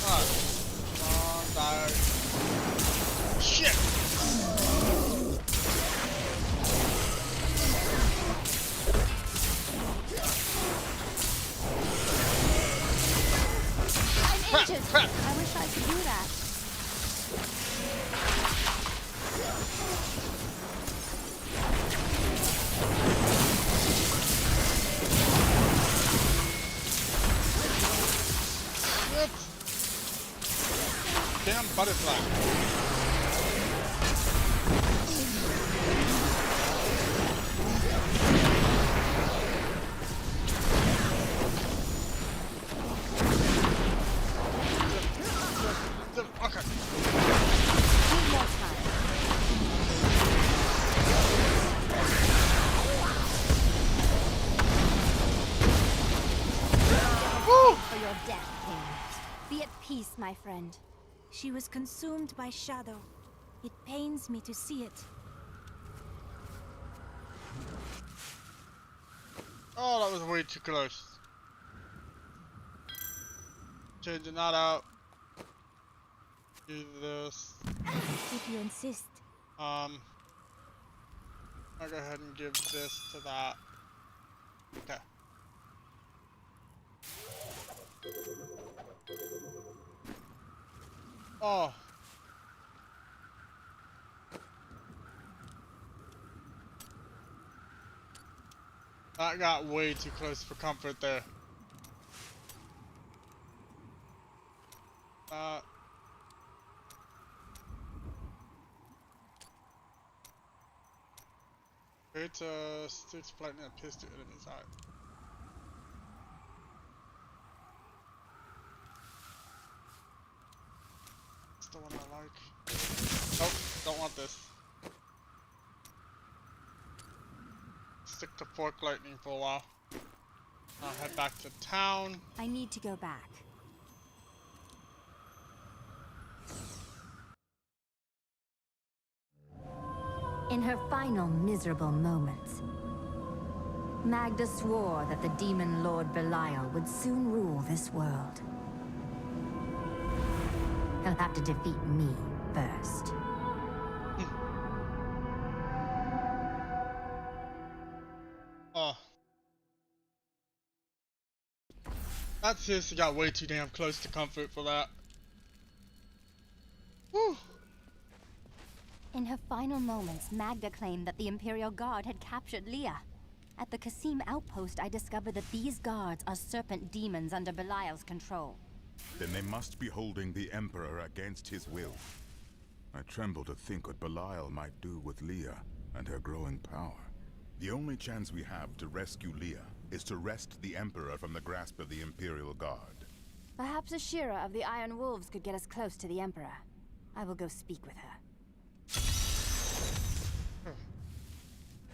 Alright. Come on, die. Shit! Crap. I wish I could do that. Shit! Damn butterfly. Okay. Need more time. Woo! For your death, King. Be at peace, my friend. She was consumed by shadow. It pains me to see it. Oh, that was way too close. Changing that out. Do this. If you insist. I'll go ahead and give this to that. Okay. Oh. That got way too close for comfort there. Create a sticks lightning and pierce the enemy's eye. That's the one I like. Nope, don't want this. Stick to fork lightning for a while. I'll head back to town. I need to go back. In her final miserable moments, Magda swore that the demon lord Belial would soon rule this world. He'll have to defeat me first. Oh. That seriously got way too damn close to comfort for that. Whew. In her final moments, Magda claimed that the Imperial Guard had captured Leah. At the Qasim outpost, I discovered that these guards are serpent demons under Belial's control. Then they must be holding the Emperor against his will. I tremble to think what Belial might do with Leah and her growing power. The only chance we have to rescue Leah is to wrest the Emperor from the grasp of the Imperial Guard. Perhaps a Shira of the Iron Wolves could get us close to the Emperor. I will go speak with her.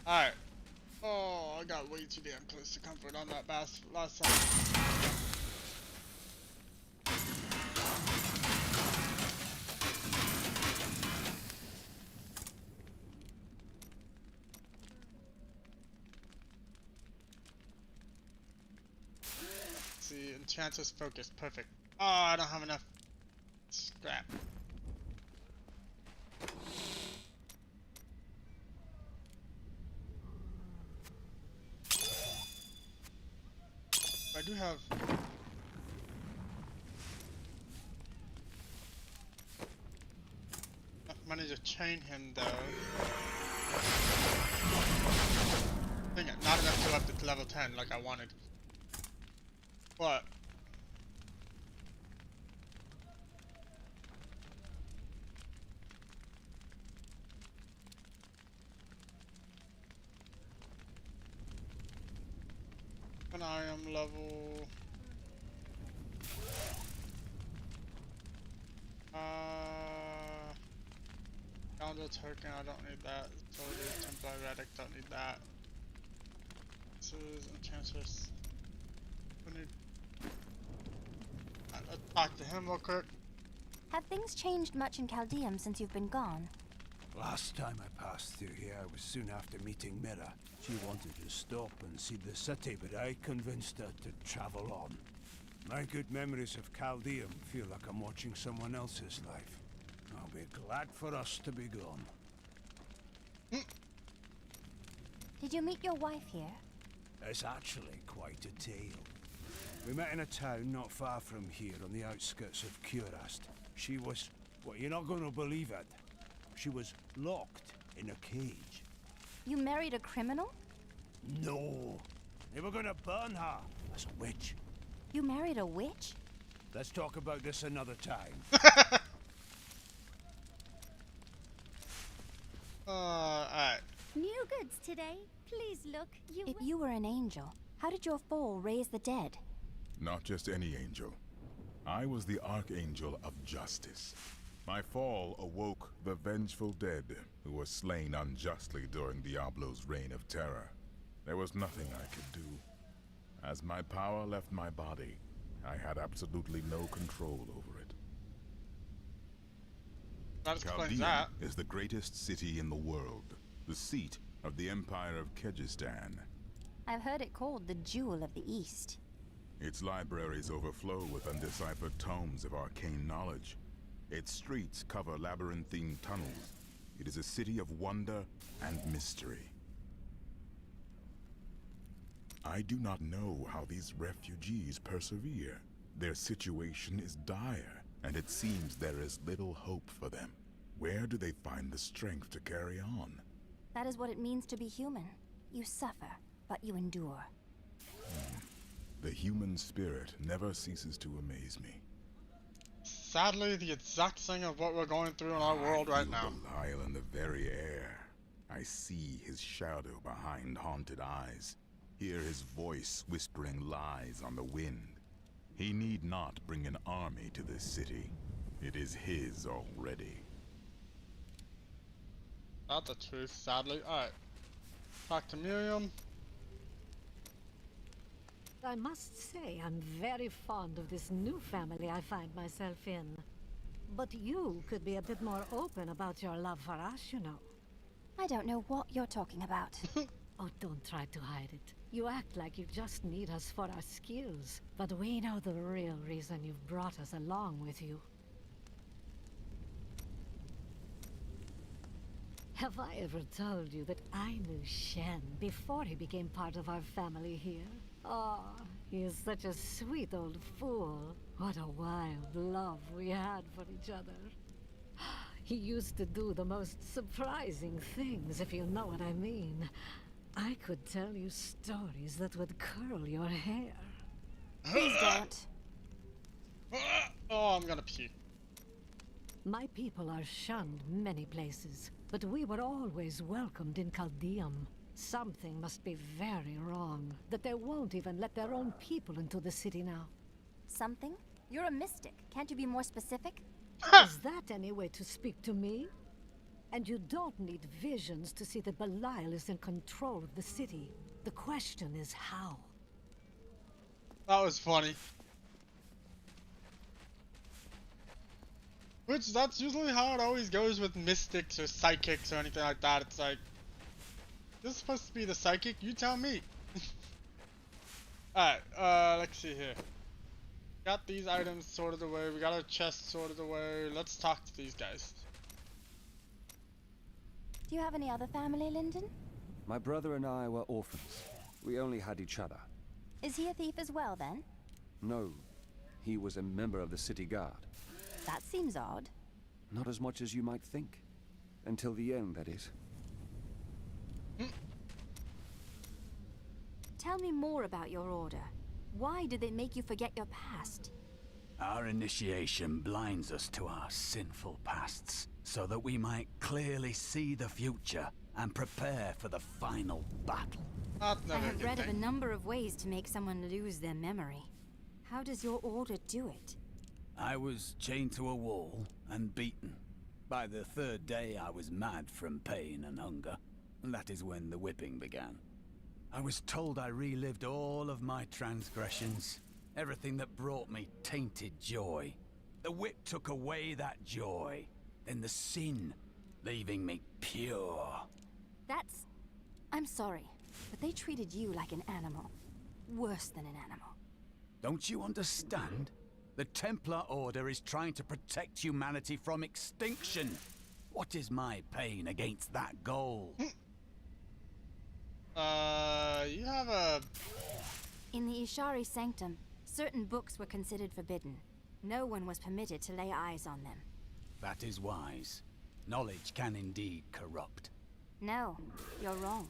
Alright. Oh, I got way too damn close to comfort on that last time. Let's see, Enchanter's Focus, perfect. Oh, I don't have enough scrap. I do have enough money to chain him though. Dang it, not enough to go up to level 10 like I wanted. But when I am level Calendar token, I don't need that. Soldier, Templar Relic, don't need that. This is Enchantress. We need... Let's talk to him real quick. Have things changed much in Chaldeum since you've been gone? Last time I passed through here was soon after meeting Mira. She wanted to stop and see the city, but I convinced her to travel on. My good memories of Chaldeum feel like I'm watching someone else's life. I'll be glad for us to be gone. Did you meet your wife here? It's actually quite a tale. We met in a town not far from here on the outskirts of Curast. She was... well, you're not going to believe it. She was locked in a cage. You married a criminal? No. They were going to burn her as a witch. You married a witch? Let's talk about this another time. Alright. New goods today. Please look. If you were an angel, how did your fall raise the dead? Not just any angel. I was the Archangel of Justice. My fall awoke the vengeful dead who were slain unjustly during Diablo's reign of terror. There was nothing I could do. As my power left my body, I had absolutely no control over it. That explains Chaldeum that. is the greatest city in the world, the seat of the Empire of Kyrgyzstan. I've heard it called the Jewel of the East. Its libraries overflow with undeciphered tomes of arcane knowledge. Its streets cover labyrinthine tunnels. It is a city of wonder and mystery. I do not know how these refugees persevere. Their situation is dire, and it seems there is little hope for them. Where do they find the strength to carry on? That is what it means to be human. You suffer, but you endure. The human spirit never ceases to amaze me. Sadly, the exact thing of what we're going through in our world right now. Belial in the very air. I see his shadow behind haunted eyes. Hear his voice whispering lies on the wind. He need not bring an army to this city. It is his already. Not the truth, sadly. Alright. Talk to Miriam. I must say, I'm very fond of this new family I find myself in. But you could be a bit more open about your love for us, you know. I don't know what you're talking about. Oh, don't try to hide it. You act like you just need us for our skills. But we know the real reason you've brought us along with you. Have I ever told you that I knew Shen before he became part of our family here? Oh, he is such a sweet old fool. What a wild love we had for each other. He used to do the most surprising things, if you know what I mean. I could tell you stories that would curl your hair. Please don't. Oh, I'm gonna puke. My people are shunned many places, but we were always welcomed in Chaldeum. Something must be very wrong, that they won't even let their own people into the city now. Something? You're a mystic. Can't you be more specific? Is that any way to speak to me? And you don't need visions to see that Belial is in control of the city. The question is how. That was funny. Which, that's usually how it always goes with mystics or psychics or anything like that. It's like, this is supposed to be the psychic? You tell me. Alright, let's see here. Got these items sorted away. We got our chest sorted away. Let's talk to these guys. Do you have any other family, Lyndon? My brother and I were orphans. We only had each other. Is he a thief as well, then? No, he was a member of the city guard. That seems odd. Not as much as you might think. Until the end, that is. Tell me more about your order. Why did they make you forget your past? Our initiation blinds us to our sinful pasts, so that we might clearly see the future and prepare for the final battle. I have read of a number of ways to make someone lose their memory. How does your order do it? I was chained to a wall and beaten. By the third day, I was mad from pain and hunger, and that is when the whipping began. I was told I relived all of my transgressions, everything that brought me tainted joy. The whip took away that joy, then the sin, leaving me pure. That's... I'm sorry, but they treated you like an animal. Worse than an animal. Don't you understand? The Templar Order is trying to protect humanity from extinction. What is my pain against that goal? You have a... In the Ishari Sanctum, certain books were considered forbidden. No one was permitted to lay eyes on them. That is wise. Knowledge can indeed corrupt. No, you're wrong.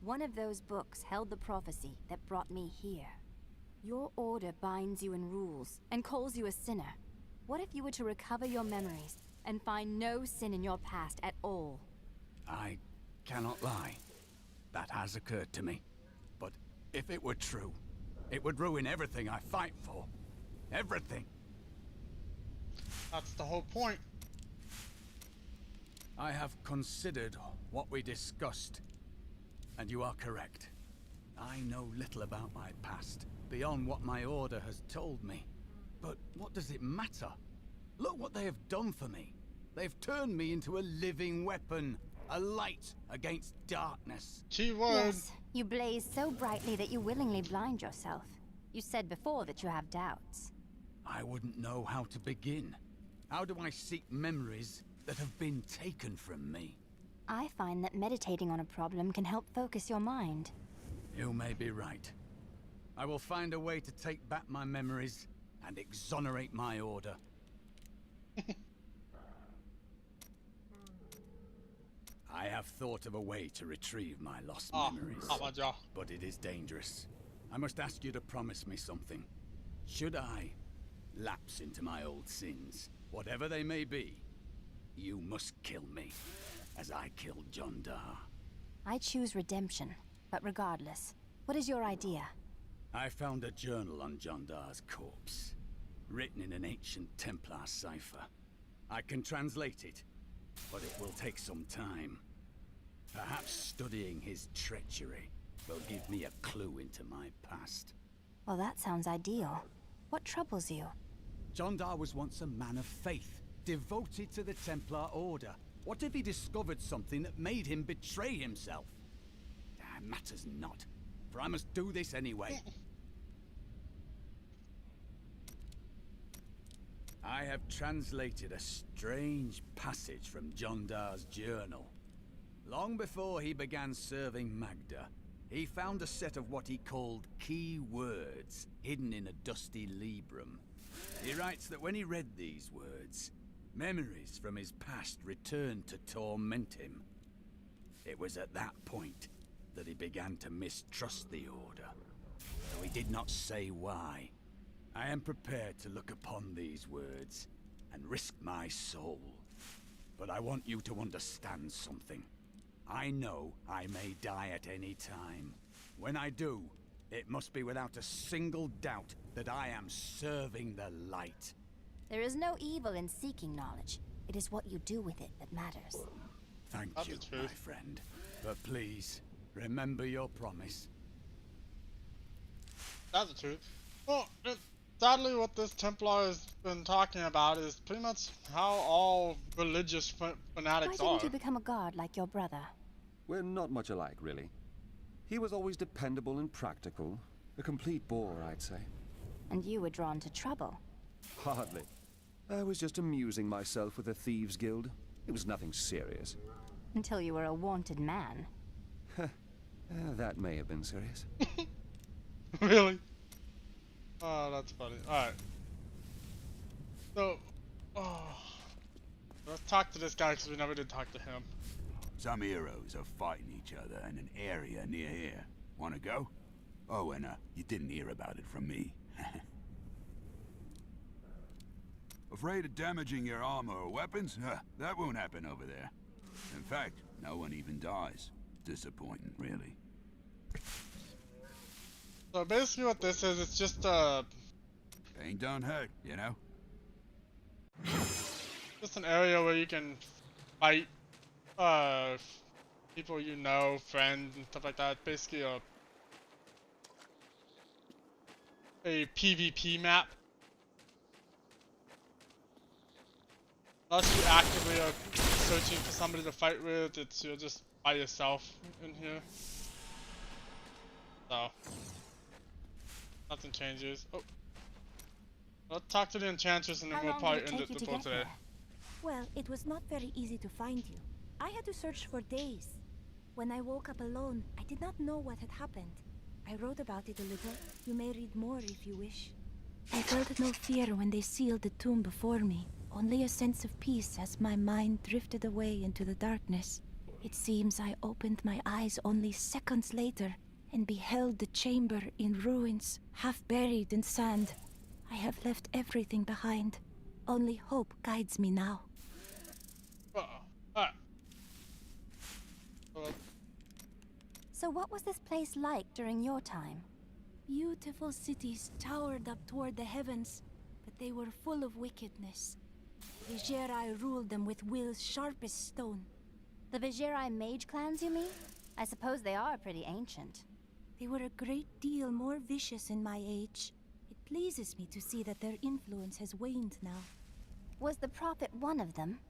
One of those books held the prophecy that brought me here. Your order binds you in rules and calls you a sinner. What if you were to recover your memories and find no sin in your past at all? I cannot lie. That has occurred to me. But if it were true, it would ruin everything I fight for. Everything. That's the whole point. I have considered what we discussed, and you are correct. I know little about my past, beyond what my order has told me. But what does it matter? Look what they have done for me. They've turned me into a living weapon, a light against darkness. Yes, you blaze so brightly that you willingly blind yourself. You said before that you have doubts. I wouldn't know how to begin. How do I seek memories that have been taken from me? I find that meditating on a problem can help focus your mind. You may be right. I will find a way to take back my memories and exonerate my order. I have thought of a way to retrieve my lost memories, but it is dangerous. I must ask you to promise me something. Should I lapse into my old sins, whatever they may be, you must kill me, as I killed John Dar. I choose redemption, but regardless, what is your idea? I found a journal on John Dar's corpse, written in an ancient Templar cipher. I can translate it, but it will take some time. Perhaps studying his treachery will give me a clue into my past. Well, that sounds ideal. What troubles you? John Dar was once a man of faith, devoted to the Templar Order. What if he discovered something that made him betray himself? Matters not, for I must do this anyway. I have translated a strange passage from John Dar's journal. Long before he began serving Magda, he found a set of what he called key words hidden in a dusty librum. He writes that when he read these words, memories from his past returned to torment him. It was at that point that he began to mistrust the Order, though he did not say why. I am prepared to look upon these words and risk my soul. But I want you to understand something. I know I may die at any time. When I do, it must be without a single doubt that I am serving the light. There is no evil in seeking knowledge. It is what you do with it that matters. Thank you, my friend. But please, remember your promise. That's the truth. Well, sadly what this Templar has been talking about is pretty much how all religious fanatics Why didn't you become a god like your brother? We're not much alike, really. He was always dependable and practical. A complete bore, I'd say. And you were drawn to trouble. Hardly. I was just amusing myself with the Thieves' Guild. It was nothing serious. Until you were a wanted man. That may have been serious. Really? Oh, that's funny. Alright. So, let's talk to this guy because we never did talk to him. Some heroes are fighting each other in an area near here. Wanna go? Oh, and you didn't hear about it from me. Afraid of damaging your armor or weapons? That won't happen over there. In fact, no one even dies. Disappointing, really. So basically what this is, it's just Pain don't hurt, you know? just an area where you can fight people you know, friends and stuff like that. Basically a PvP map. Unless you actively are searching for somebody to fight with, you're just by yourself in here. So nothing changes. Oh. Let's talk to the Enchantress and then we'll probably end it for today. Well, it was not very easy to find you. I had to search for days. When I woke up alone, I did not know what had happened. I wrote about it a little. You may read more if you wish. I felt no fear when they sealed the tomb before me, only a sense of peace as my mind drifted away into the darkness. It seems I opened my eyes only seconds later and beheld the chamber in ruins, half buried in sand. I have left everything behind. Only hope guides me now. So what was this place like during your time? Beautiful cities towered up toward the heavens, but they were full of wickedness. Vigerai ruled them with will's sharpest stone. The Vigerai mage clans, you mean? I suppose they are pretty ancient. They were a great deal more vicious in my age. It pleases me to see that their influence has waned now. Was the prophet one of them?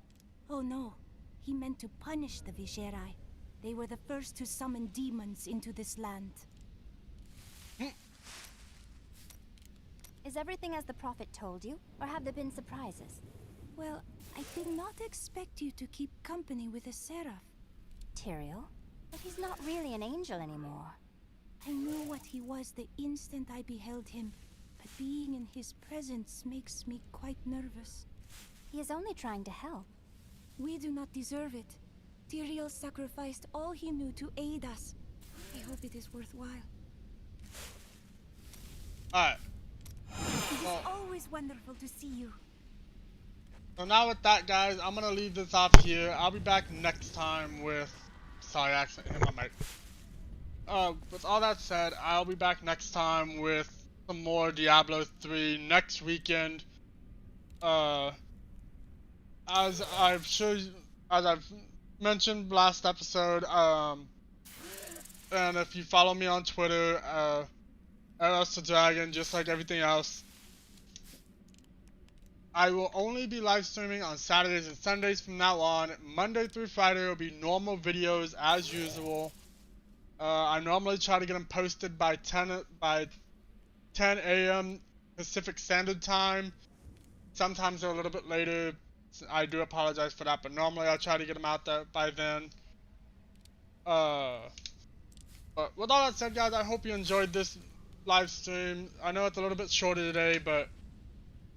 Oh no. He meant to punish the Vigerai. They were the first to summon demons into this land. Is everything as the prophet told you, or have there been surprises? Well, I did not expect you to keep company with a seraph. Tyrael? But he's not really an angel anymore. I knew what he was the instant I beheld him, but being in his presence makes me quite nervous. He is only trying to help. We do not deserve it. Tyrael sacrificed all he knew to aid us. I hope it is worthwhile. Alright. It is always wonderful to see you. So now with that, guys, I'm gonna leave this off here. I'll be back next time with... Sorry, I accidentally hit my mic. With all that said, I'll be back next time with some more Diablo 3 next weekend. As I've mentioned last episode, and if you follow me on Twitter, @UsTheDragon, just like everything else, I will only be live streaming on Saturdays and Sundays from now on. Monday through Friday will be normal videos as usual. I normally try to get them posted by 10 a.m. Pacific Standard Time. Sometimes they're a little bit later. I do apologize for that, but normally I try to get them out there by then. But with all that said, guys, I hope you enjoyed this live stream. I know it's a little bit shorter today, but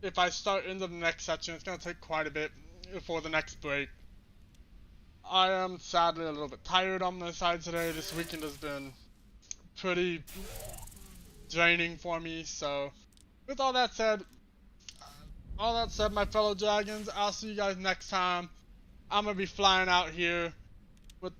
if I start into the next section, it's going to take quite a bit before the next break. I am sadly a little bit tired on my side today. This weekend has been pretty draining for me, so with all that said, my fellow dragons, I'll see you guys next time. I'm going to be flying out here with